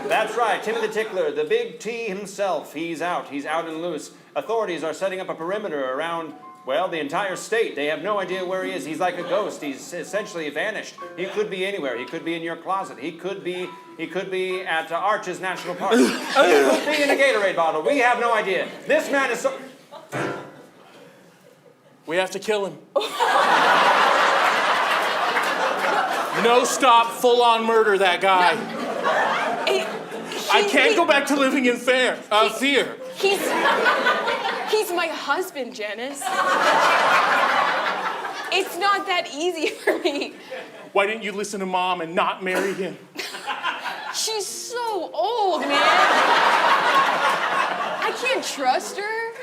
That's right, Timmy the Tickler, the big T himself. He's out and loose. Authorities are setting up a perimeter around, well, the entire state. They have no idea where he is. He's like a ghost. He's essentially vanished. He could be anywhere. He could be in your closet. He could be at Arches National Park. He could be in a Gatorade bottle. We have no idea. This man is so... We have to kill him. No stop, full-on murder that guy. I can't go back to living in fear. He's my husband, Janice. It's not that easy for me. Why didn't you listen to Mom and not marry him? She's so old, man. I can't trust her.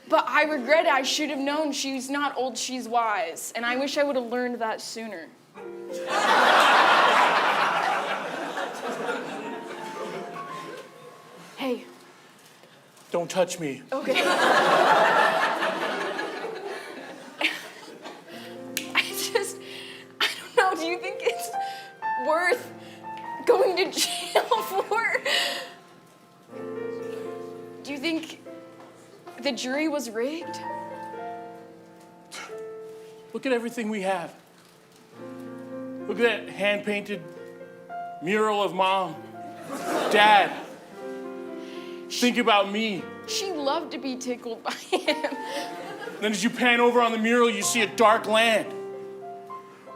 But I regret it. I should have known she's not old, she's wise. And I wish I would have learned that sooner. Hey. Don't touch me. Okay. I don't know, do you think it's worth going to jail for? Do you think the jury was rigged? Look at everything we have. Look at that hand-painted mural of Mom, Dad. Think about me. She loved to be tickled by him. Then as you pan over on the mural, you see a dark land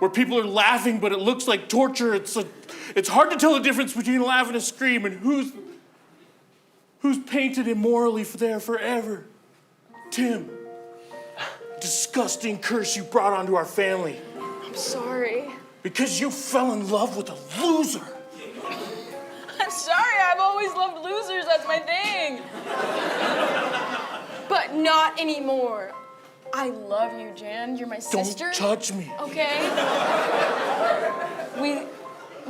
where people are laughing, but it looks like torture. It's hard to tell the difference between a laugh and a scream, and who's painted immorally there forever. Tim, disgusting curse you brought onto our family. I'm sorry. Because you fell in love with a loser. I'm sorry, I've always loved losers, that's my thing. But not anymore. I love you, Jan, you're my sister. Don't touch me. Okay? We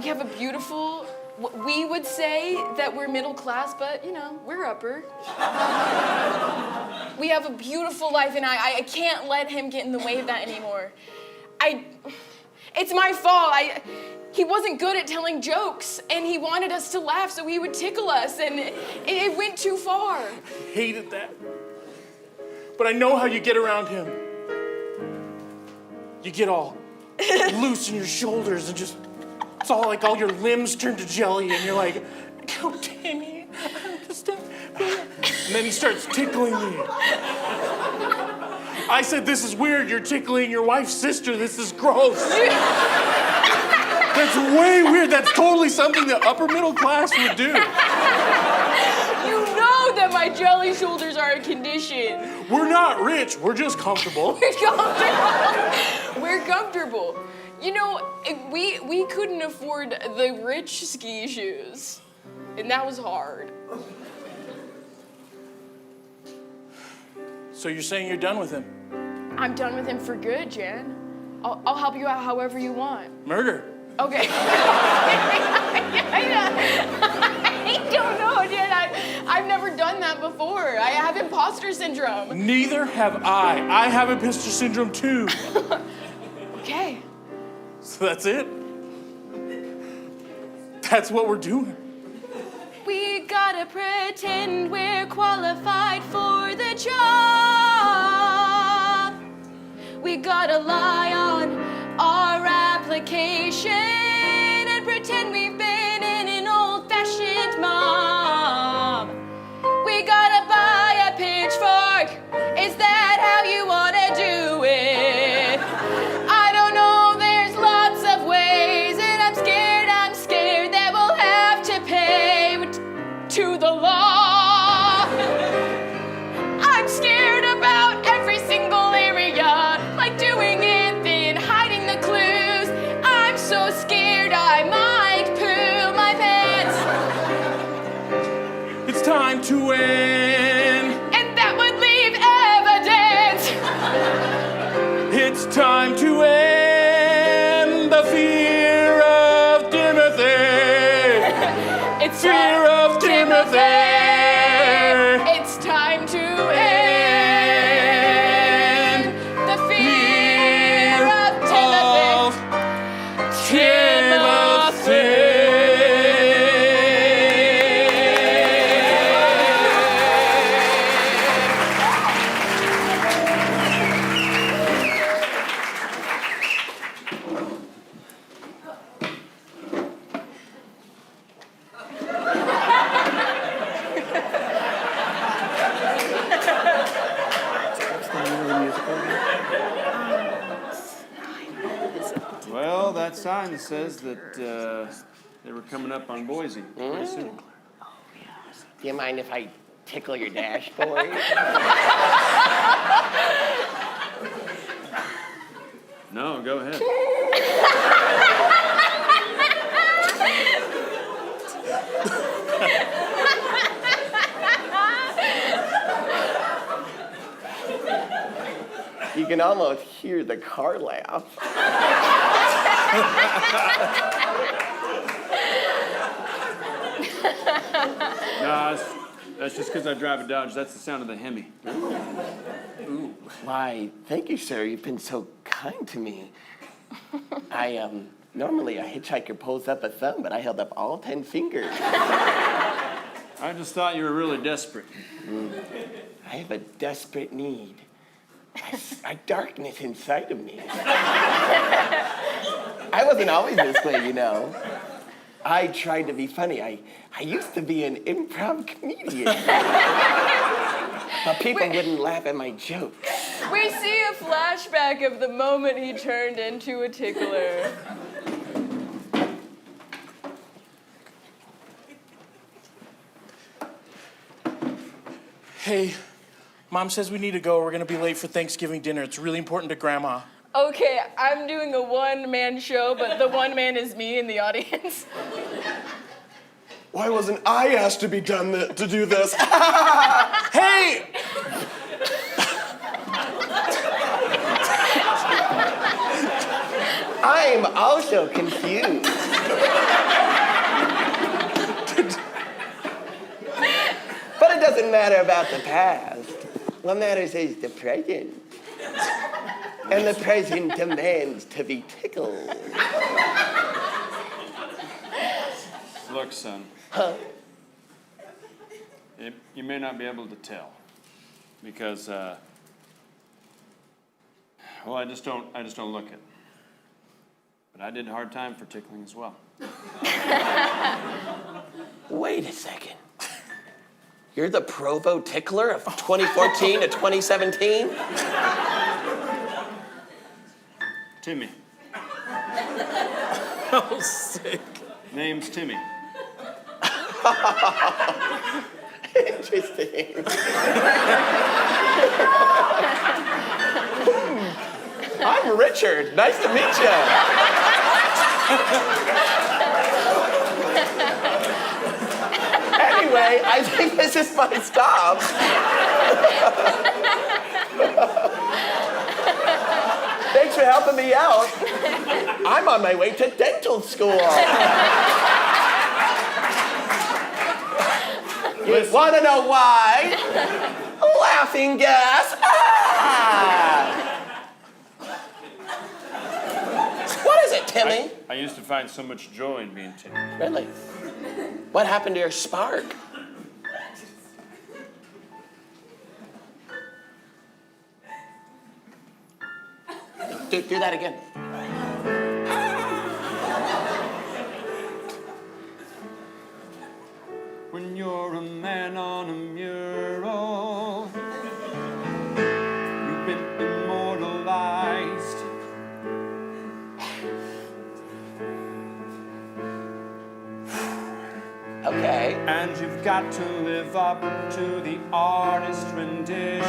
have a beautiful, we would say that we're middle class, but you know, we're upper. We have a beautiful life and I can't let him get in the way of that anymore. It's my fault. He wasn't good at telling jokes, and he wanted us to laugh, so he would tickle us, and it went too far. Hated that. But I know how you get around him. You get all loose in your shoulders and just, it's all like all your limbs turn to jelly, and you're like, oh, Timmy, and then he starts tickling me. I said, this is weird, you're tickling your wife's sister, this is gross. That's way weird, that's totally something the upper middle class would do. You know that my jelly shoulders are a condition. We're not rich, we're just comfortable. We're comfortable. We're comfortable. You know, we couldn't afford the rich ski shoes, and that was hard. So you're saying you're done with him? I'm done with him for good, Jan. I'll help you out however you want. Murder. Okay. I don't know, Jan. I've never done that before. I have imposter syndrome. Neither have I. I have imposter syndrome too. Okay. So that's it? That's what we're doing. We gotta pretend we're qualified for the job. We gotta lie on our application and pretend we've been in an old-fashioned mob. We gotta buy a pitchfork. Is that how you wanna do it? I don't know, there's lots of ways, and I'm scared that we'll have to pay to the law. I'm scared about every single area, like doing it, then hiding the clues. I'm so scared I might poo my pants. It's time to win. And that would leave evidence. It's time to end the fear of Timothy. It's Fear of Timothy. It's time to end the fear of Well, that sign says that they were coming up on Boise pretty soon. Do you mind if I tickle your dashboard? No, go ahead. You can almost hear the car laugh. No, that's just because I drive a Dodge. That's the sound of the Hemi. Ooh. Why, thank you, sir. You've been so kind to me. Normally a hitchhiker pulls up a thumb, but I held up all 10 fingers. I just thought you were really desperate. I have a desperate need. A darkness inside of me. I wasn't always this way, you know. I tried to be funny. I used to be an improv comedian. But people wouldn't laugh at my jokes. We see a flashback of the moment he turned into a tickler. Hey, Mom says we need to go. We're gonna be late for Thanksgiving dinner. It's really important to Grandma. Okay, I'm doing a one-man show, but the one man is me in the audience. Why wasn't I asked to be done to do this? Hey! I'm also confused. But it doesn't matter about the past. What matters is the present. And the present demands to be tickled. Look, son. Huh? You may not be able to tell because, well, I just don't look it. But I did a hard time for tickling as well. Wait a second. You're the Provo tickler of 2014 to 2017? Timmy. Oh, sick. Name's Timmy. Interesting. I'm Richard. Nice to meet you. Anyway, I think this is my stop. Thanks for helping me out. I'm on my way to dental school. You want to know why? Laughing gas. Ah! What is it, Timmy? I used to find so much joy in being Timmy. Really? What happened to your spark? Do that again. When you're a man on a mural, you've been immortalized. Okay. And you've got to live up to the artist rendition,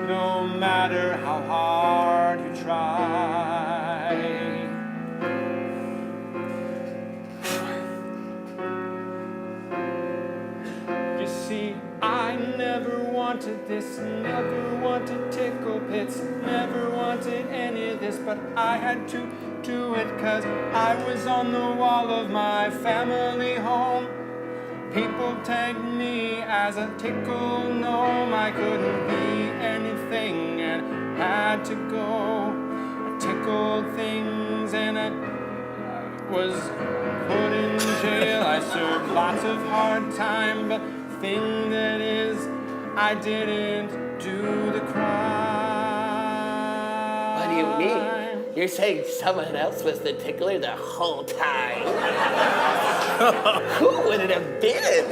no matter how hard you try. You see, I never wanted this, never wanted tickle pits, never wanted any of this, but I had to do it 'cause I was on the wall of my family home. People tagged me as a tickle gnome. I couldn't be anything and had to go. I tickled things and I was put in jail. I served lots of hard time, but the thing that is, I didn't do the crime. What do you mean? You're saying someone else was the tickler the whole time? Who would it have been?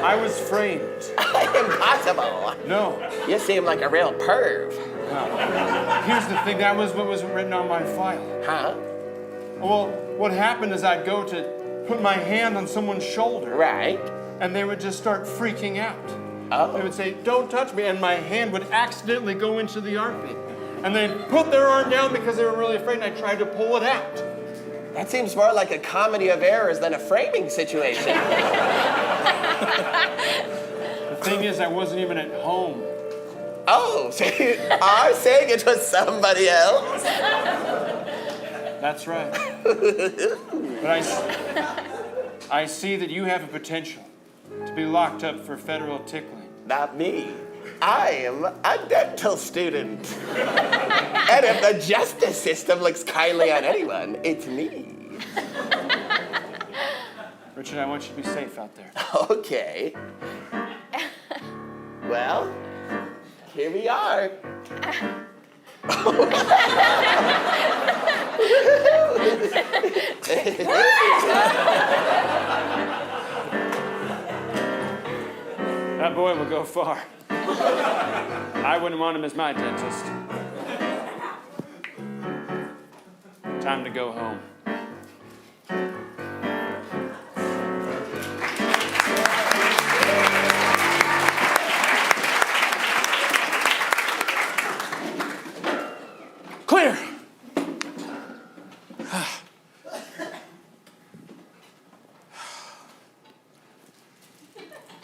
I was framed. Impossible. No. You seem like a real perv. Here's the thing, that was what was written on my file. Huh? Well, what happened is I'd go to put my hand on someone's shoulder. Right. And they would just start freaking out. Oh. They would say, "Don't touch me," and my hand would accidentally go into the armpit. And they'd put their arm down because they were really afraid, and I tried to pull it out. That seems more like a comedy of errors than a framing situation. The thing is, I wasn't even at home. Oh, so you are saying it was somebody else? That's right. But I see that you have a potential to be locked up for federal tickling. Not me. I am a dental student. And if the justice system looks kindly on anyone, it's me. Richard, I want you to be safe out there. Okay. Well, here we are. That boy will go far. I wouldn't want him as my dentist. Time to go home.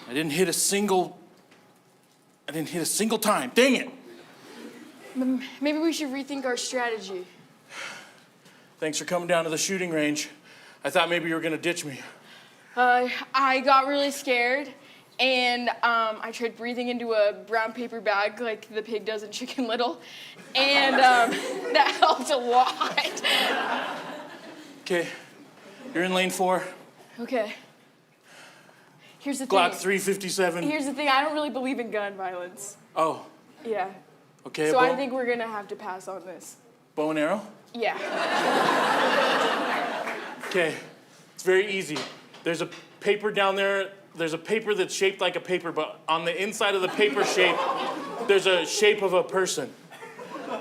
I didn't hit a single time. Dang it. Maybe we should rethink our strategy. Thanks for coming down to the shooting range. I thought maybe you were gonna ditch me. I got really scared, and I tried breathing into a brown paper bag like the pig does in Chicken Little, and that helped a lot. Okay, you're in lane 4. Okay. Here's the Glock thing. 357. Here's the thing. I don't really believe in gun violence. Oh, Yeah. okay. So I think we're gonna have to pass on this. bow and arrow? Yeah. Okay, it's very easy. There's a paper down there. There's a paper that's shaped like a paper, but on the inside of the paper shape, there's a shape of a person.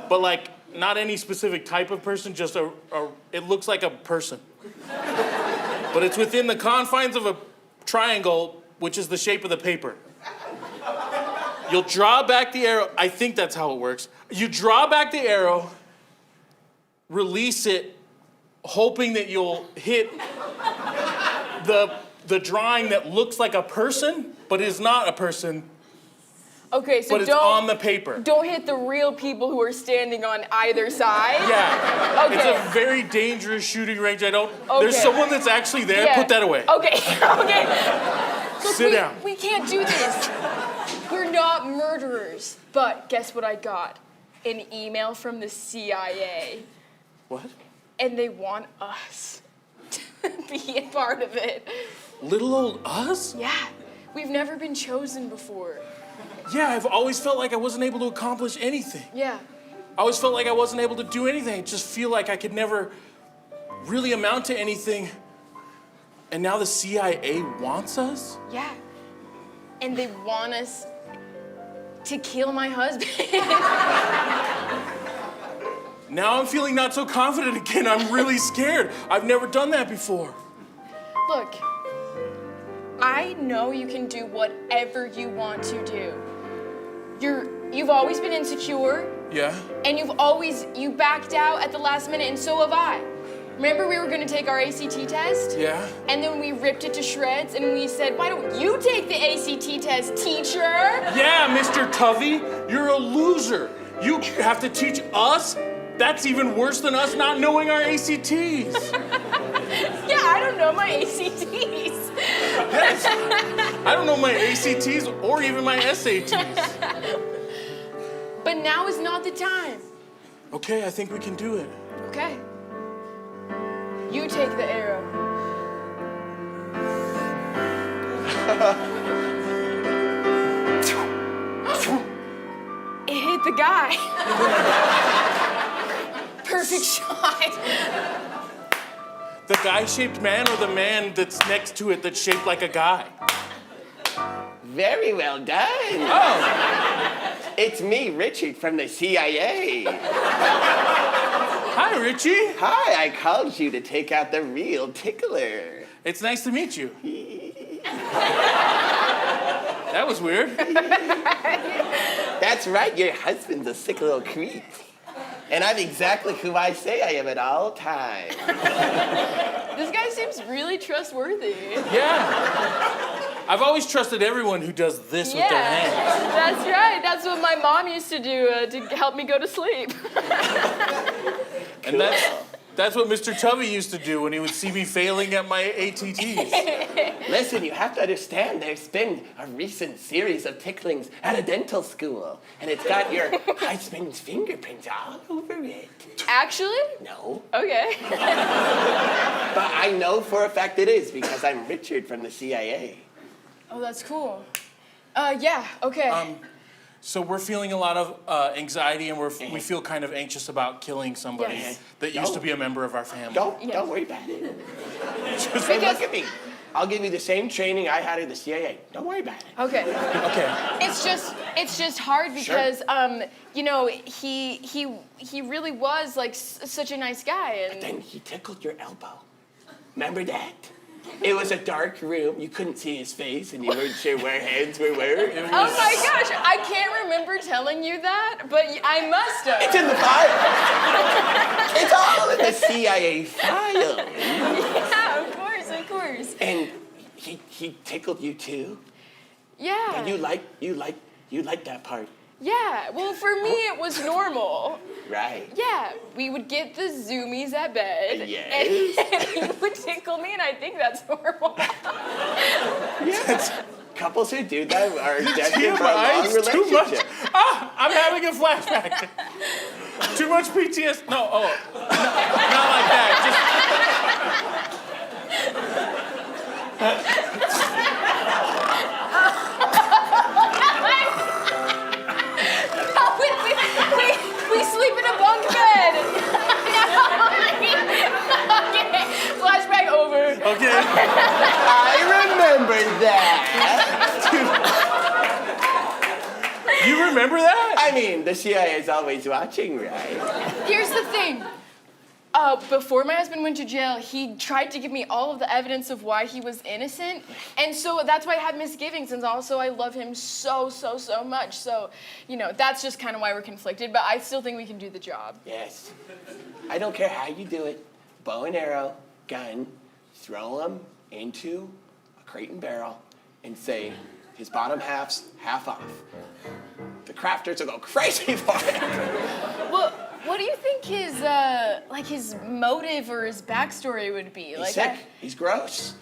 But like, not any specific type of person, just it looks like a person. But it's within the confines of a triangle, which is the shape of the paper. You'll draw back the arrow. I think that's how it works. You draw back the arrow, release it, hoping that you'll hit the drawing that looks like a person, but is not a person, Okay, so but it's on the paper. don't hit the real people who are standing on either side. Yeah. Okay. It's a very dangerous shooting range. There's Okay. someone that's actually there. Yeah. Put that away. Okay. Okay. Look, Sit down. We can't do this. We're not murderers. But guess what I got? An email from the CIA. What? And they want us to be a part of it. Little old us? Yeah. We've never been chosen before. Yeah, I've always felt like I wasn't able to accomplish anything. Yeah. I always felt like I wasn't able to do anything. I just feel like I could never really amount to anything. And now the CIA wants us? Yeah. And they want us to kill my husband. Now I'm feeling not so confident again. I'm really scared. I've never done that before. Look, I know you can do whatever you want to do. You've always been insecure, Yeah? and you backed out at the last minute, and so have I. Remember we were gonna take our ACT test? Yeah? And then we ripped it to shreds, and we said, why don't you take the ACT test, teacher? Yeah, Mr. Tovey, you're a loser. You have to teach us? That's even worse than us not knowing our ACTs. Yeah, I don't know my ACTs. I don't know my ACTs or even my SATs. But now is not the time. Okay, I think we can do it. Okay. You take the arrow. It hit the guy. Perfect shot. The guy-shaped man or the man that's next to it that's shaped like a guy? Very well done. Oh, It's me, Richard, from the CIA. hi, Richie. Hi, I called you to take out the real tickler. It's nice to meet you. That was weird. That's right, your husband's a sick little creep. And I'm exactly who I say I am at all times. This guy seems really trustworthy. Yeah. I've always trusted everyone who does this with their hands. That's right. That's what my mom used to do to help me go to sleep. And that's what Mr. Tovey used to do when he would see me failing at my ATTs. Listen, you have to understand there's been a recent series of ticklings at a dental school, and it's got your husband's fingerprints all over it. Actually? No, Okay. but I know for a fact it is because I'm Richard from the CIA. Oh, that's cool. Yeah, okay. So we're feeling a lot of anxiety, and we feel kind of anxious about killing somebody Yes. that used to be a member of our family. Don't worry about it. Just- Hey, look at me. I'll give you the same training I had at the CIA. Don't worry about it. Okay. Okay. It's just hard because you know, he really was like such a nice guy, and Then he tickled your elbow. Remember that? It was a dark room. You couldn't see his face, and you weren't sure where hands were where. oh my gosh, I can't remember telling you that, but I must have. It's in the file. It's all in the CIA file. Yeah, of course. And he tickled you too? Yeah. And you like that part, Yeah, well, for me, it was normal. right? Yeah, we would get the zoomies at bed. Yes. And he would tickle me, and I think that's normal. Yeah. Couples who do that are destined for a TMI, long it's too much. relationship. Ah, I'm having a flashback. Too much PTSD. No, not like that. we sleep in a bunk bed. Okay, flashback over. Just okay. I remember that. You remember that? I mean, the CIA is always watching, right? Here's the thing. Before my husband went to jail, he tried to give me all of the evidence of why he was innocent. And so that's why I had misgivings. And also I love him so much. So, that's just kind of why we're conflicted. But I still think we can do the job. Yes. I don't care how you do it. Bow and arrow, gun, throw them into a crate and barrel and say, his bottom half's half off. The crafters will go crazy for it. Well, what do you think his motive or his backstory would be? He's sick. He's gross.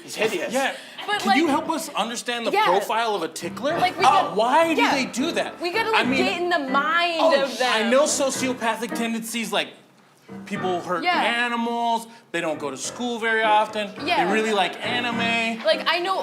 He's hideous. Yeah. But, Can you help us understand the yeah. profile of a tickler? Why do they do that? We gotta get in the mind of them. I know sociopathic tendencies, like people hurt animals. They don't go to school very often. Yeah. They really like anime. Like, I know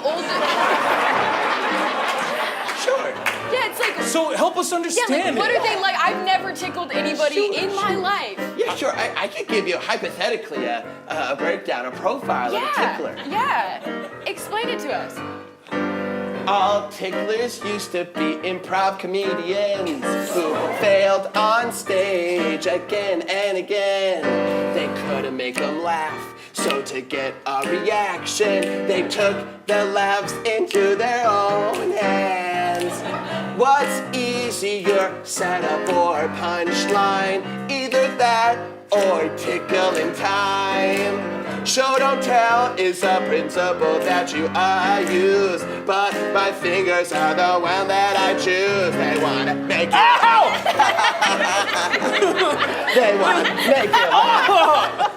Sure. Yeah, it's like. So help us understand what it. are they like? I've never tickled anybody in my life. Yeah, sure. I could give you hypothetically a breakdown, a profile of a tickler. Yeah. Explain it to us. All ticklers used to be improv comedians who failed on stage again and again. They couldn't make them laugh, so to get a reaction, they took the laughs into their own hands. What's easier, setup or punchline? Either that or tickle in time. Show don't tell is a principle that you use, but my fingers are the one that I choose. They wanna make you They wanna make you laugh.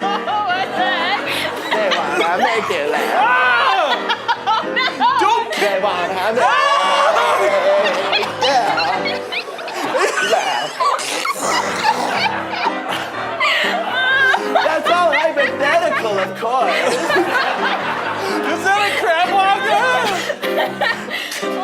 What the heck? They wanna make you laugh. Don't They wanna make laugh. That's all hypothetical, of course. Is that a crab walker?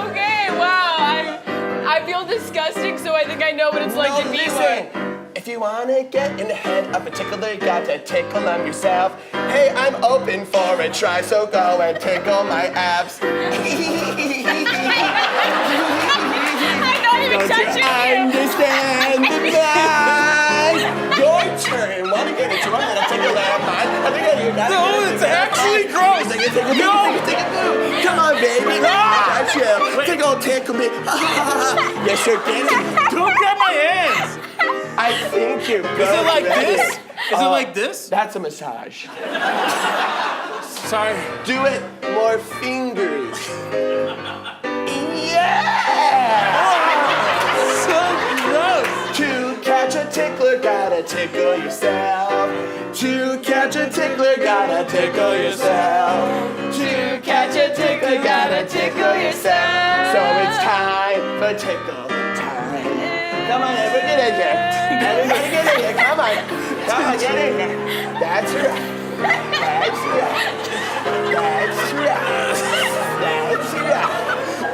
Okay, wow. I feel disgusting, so I think I know what it's like to be listen. one. If you wanna get in the head of a tickler, you gotta tickle them yourself. Hey, I'm open for a try, so go and tickle my abs. I'm not even touching you. Understand the vibe? Your turn. Wanna get into it? I'm gonna tickle that mine. I think you got it. No, it's actually gross. No. Come on, baby. That's you. Tickle me. Yes, you're getting. Don't grab my hands. I think you're good. Is it like ready. this? Is it like this? That's a massage. Sorry. Do it more fingers. Yeah! So gross. To catch a tickler, gotta tickle yourself. To catch a tickler, gotta tickle yourself. To catch a tickler, gotta tickle yourself. So it's time for tickle time. Come on, everybody get in here. Everybody get in here. Come on. Come on, get in here. That's right. That's right. That's right. That's right.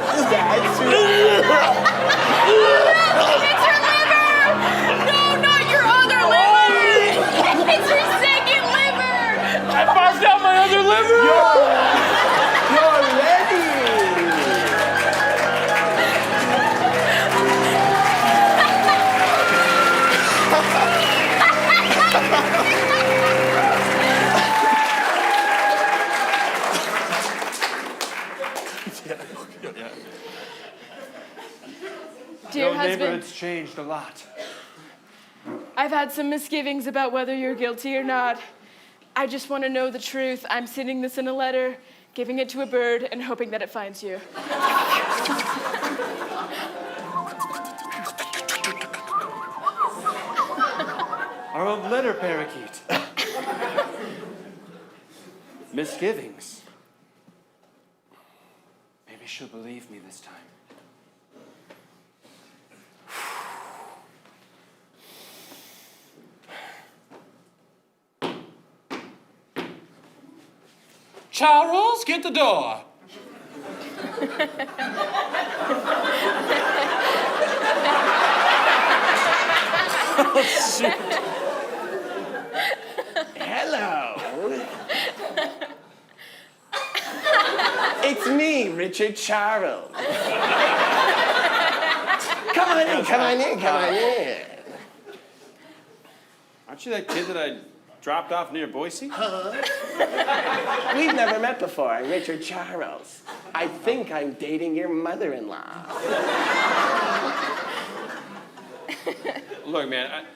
That's right. It's your liver! No, not your other liver! It's your second liver! I barfed out my other liver. You're ready. Dear husband, It's changed a lot. I've had some misgivings about whether you're guilty or not. I just want to know the truth. I'm sending this in a letter. giving it to a bird and hoping that it finds you. Our old letter parakeet. Misgivings. Maybe she'll believe me this time. Charles, get the door. Oh, shit. Hello. It's me, Richard Charles. Come on in, come on in, come on in. Aren't you that kid that I dropped off near Boise? We've never met before. I'm Richard Charles. I think I'm dating your mother-in-law. Look, man,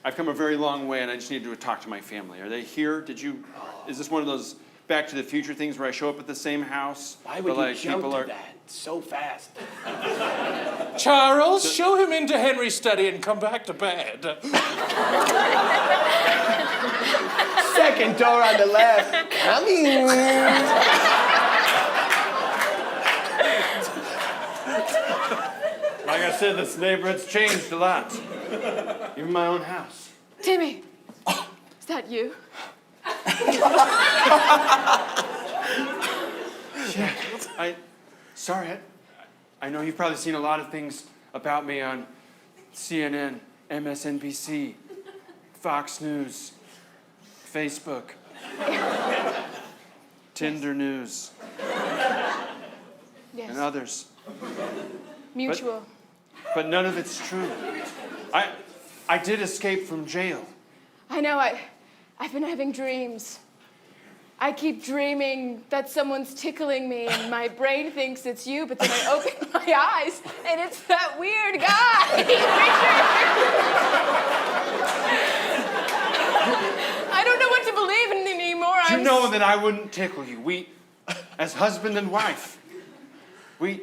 I've come a very long way, and I just need to talk to my family. Are they here? Is this one of those Back to the Future things where I show up at the same house? Why would but, you jump people to are... that so fast? Charles, show him into Henry's study and come back to bed. Second door on the left. Coming. Like I said, this neighborhood's changed a lot. Even my own house. Timmy, is that you? Yeah, sorry, I know you've probably seen a lot of things about me on CNN, MSNBC, Fox News, Facebook, Tinder News, Yes. and others. Mutual. But none of it's true. I did escape from jail. I know, I've been having dreams. I keep dreaming that someone's tickling me and my brain thinks it's you, but then I open my eyes and it's that weird guy, Richard. I don't know what to believe in anymore. You know that I wouldn't tickle you. We, as husband and wife, we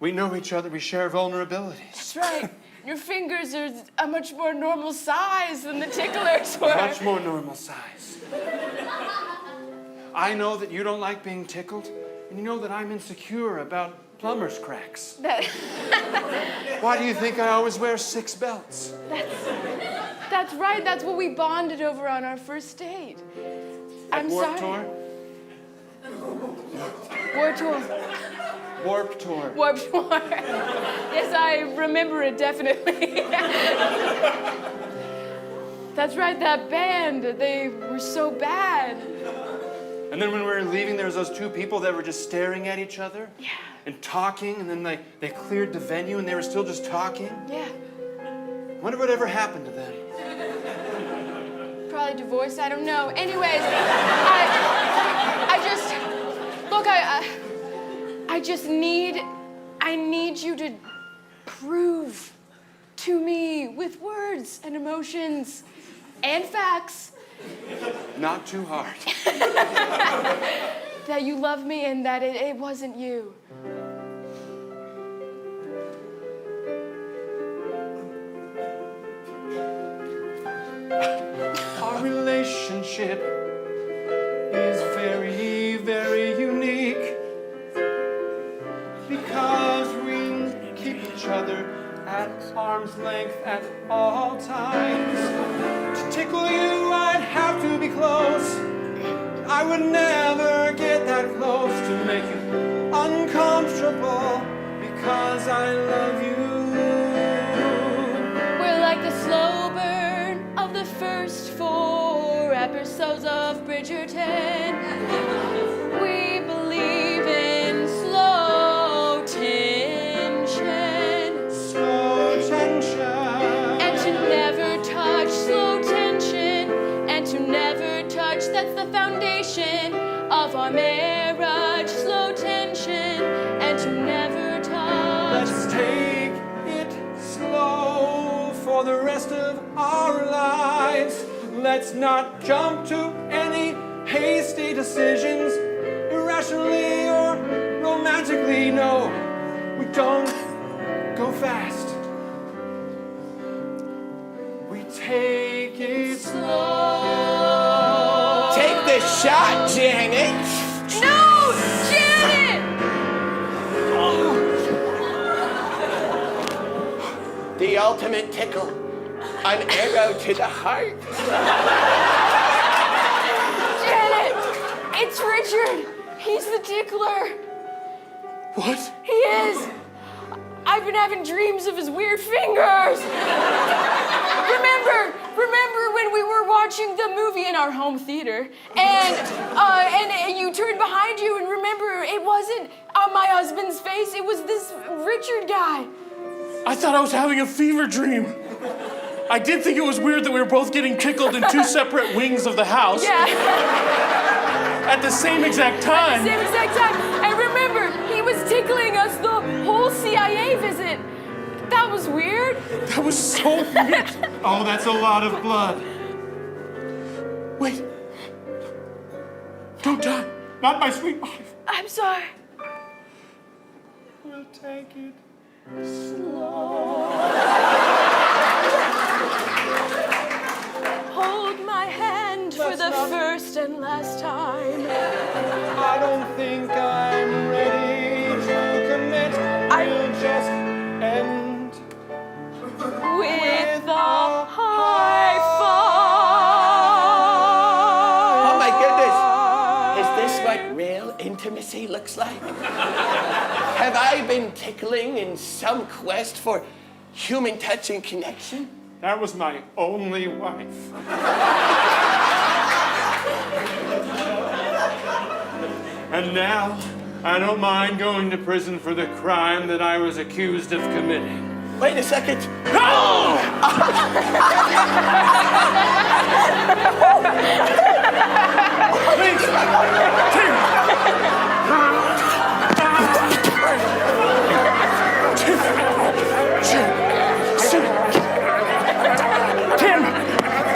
know each other. We share vulnerabilities. That's right. Your fingers are a much more normal size than the ticklers were. Much more normal size. I know that you don't like being tickled, and you know that I'm insecure about plumber's cracks. Why do you think I always wear 6 belts? That's right. That's what we bonded over on our first date. At I'm Warped sorry. Tour? Warped Tour. Warped Tour. Warped Tour. Yes, I remember it definitely. That's right, that band, they were so bad. And then when we were leaving, there was those 2 people that were just staring at each other. Yeah. And talking, and then they cleared the venue, and they were still just talking. Yeah. Wonder what ever happened to them. Probably divorced, I don't know. Anyways, I need you to prove to me with words and emotions and facts Not too hard. that you love me and that it wasn't you. Our relationship is very, very unique because we keep each other at arm's length at all times. To tickle you, I'd have to be close. I would never get that close to make you uncomfortable because I love you. We're like the slow burn of the first 4 episodes of Bridgerton. We believe in slow tension. Slow tension. And to never touch slow tension. And to never touch, that's the foundation of our marriage. Slow tension. And to never touch. Let's take it slow for the rest of our lives. Let's not jump to any hasty decisions. emotionally or romantically. No, we don't go fast. We take it slow. Take the shot, Janet. No, Janet! The ultimate tickle. An arrow to the heart. Janet! It's Richard! He's the tickler! What? He is! I've been having dreams of his weird fingers! Remember when we were watching the movie in our home theater, and you turned behind you, and remember, it wasn't on my husband's face, it was this Richard guy. I thought I was having a fever dream. I did think it was weird that we were both getting tickled in two separate wings of the house Yeah, at the same exact time. same exact time. And remember, he was tickling us the whole CIA visit. That was weird. That was so weird. Oh, that's a lot of blood. Wait. Don't die. Not my sweet wife. I'm sorry. We'll take it. Hold my hand for the first and last time. I don't think I'm ready to commit. We'll just end With a high five. Oh my goodness. Is this what real intimacy looks like? Have I been tickling in some quest for human touch and connection? That was my only wife. And now, I don't mind going to prison for the crime that I was accused of committing. Wait a second. No! Please.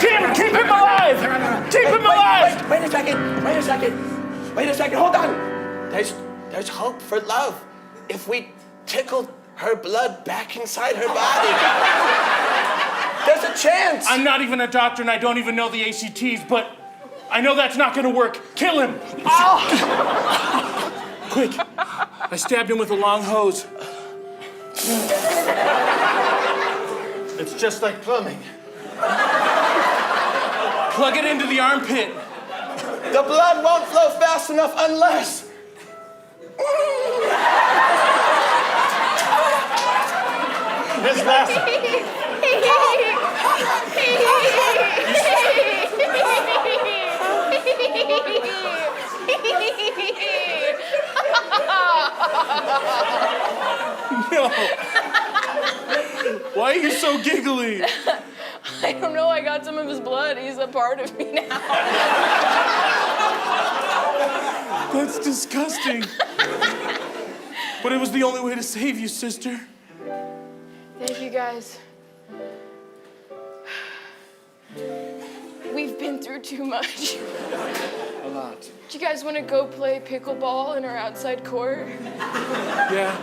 Tim, keep him alive! Keep him alive! Wait a second. Hold on. There's hope for love if we tickle her blood back inside her body. There's a chance. I'm not even a doctor and I don't even know the ACTs, but I know that's not gonna work. Kill him! Quick! I stabbed him with a long hose. It's just like plumbing. Plug it into the armpit. The blood won't flow fast enough unless. Miss Lasser. No. Why are you so giggly? I don't know, I got some of his blood. He's a part of me now. That's disgusting. But it was the only way to save you, sister. Thank you guys. We've been through too much. A lot. Do you guys want to go play pickleball in our outside court? Yeah.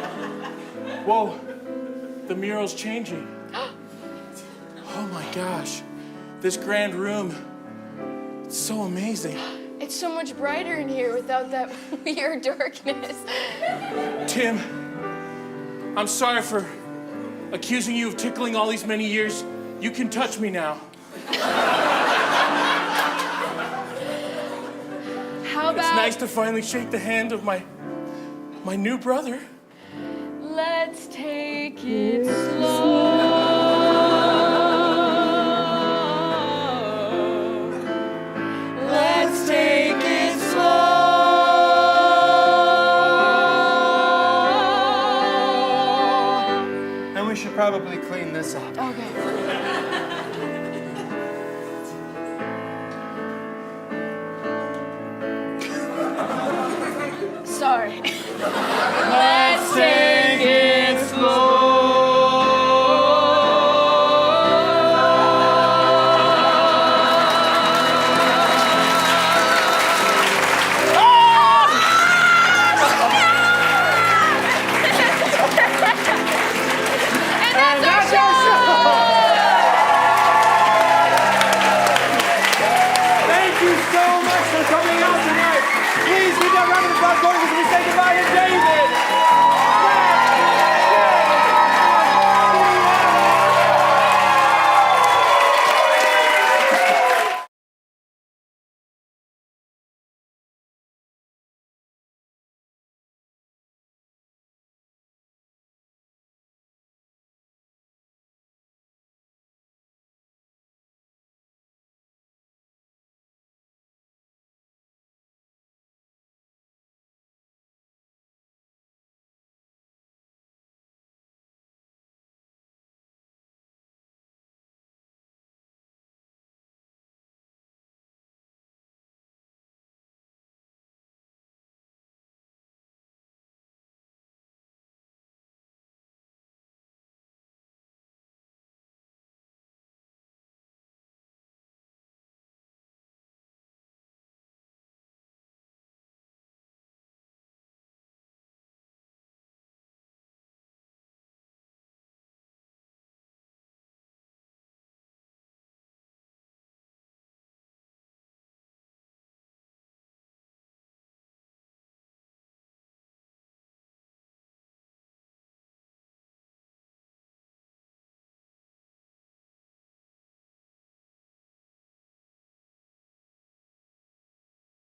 Whoa. The mural's changing. Oh my gosh. This grand room. It's so amazing. It's so much brighter in here without that weird darkness. Tim, I'm sorry for accusing you of tickling all these many years. You can touch me now. How about... It's nice to finally shake the hand of my new brother. Let's take it slow. Let's take it slow. And we should probably clean this up. Okay.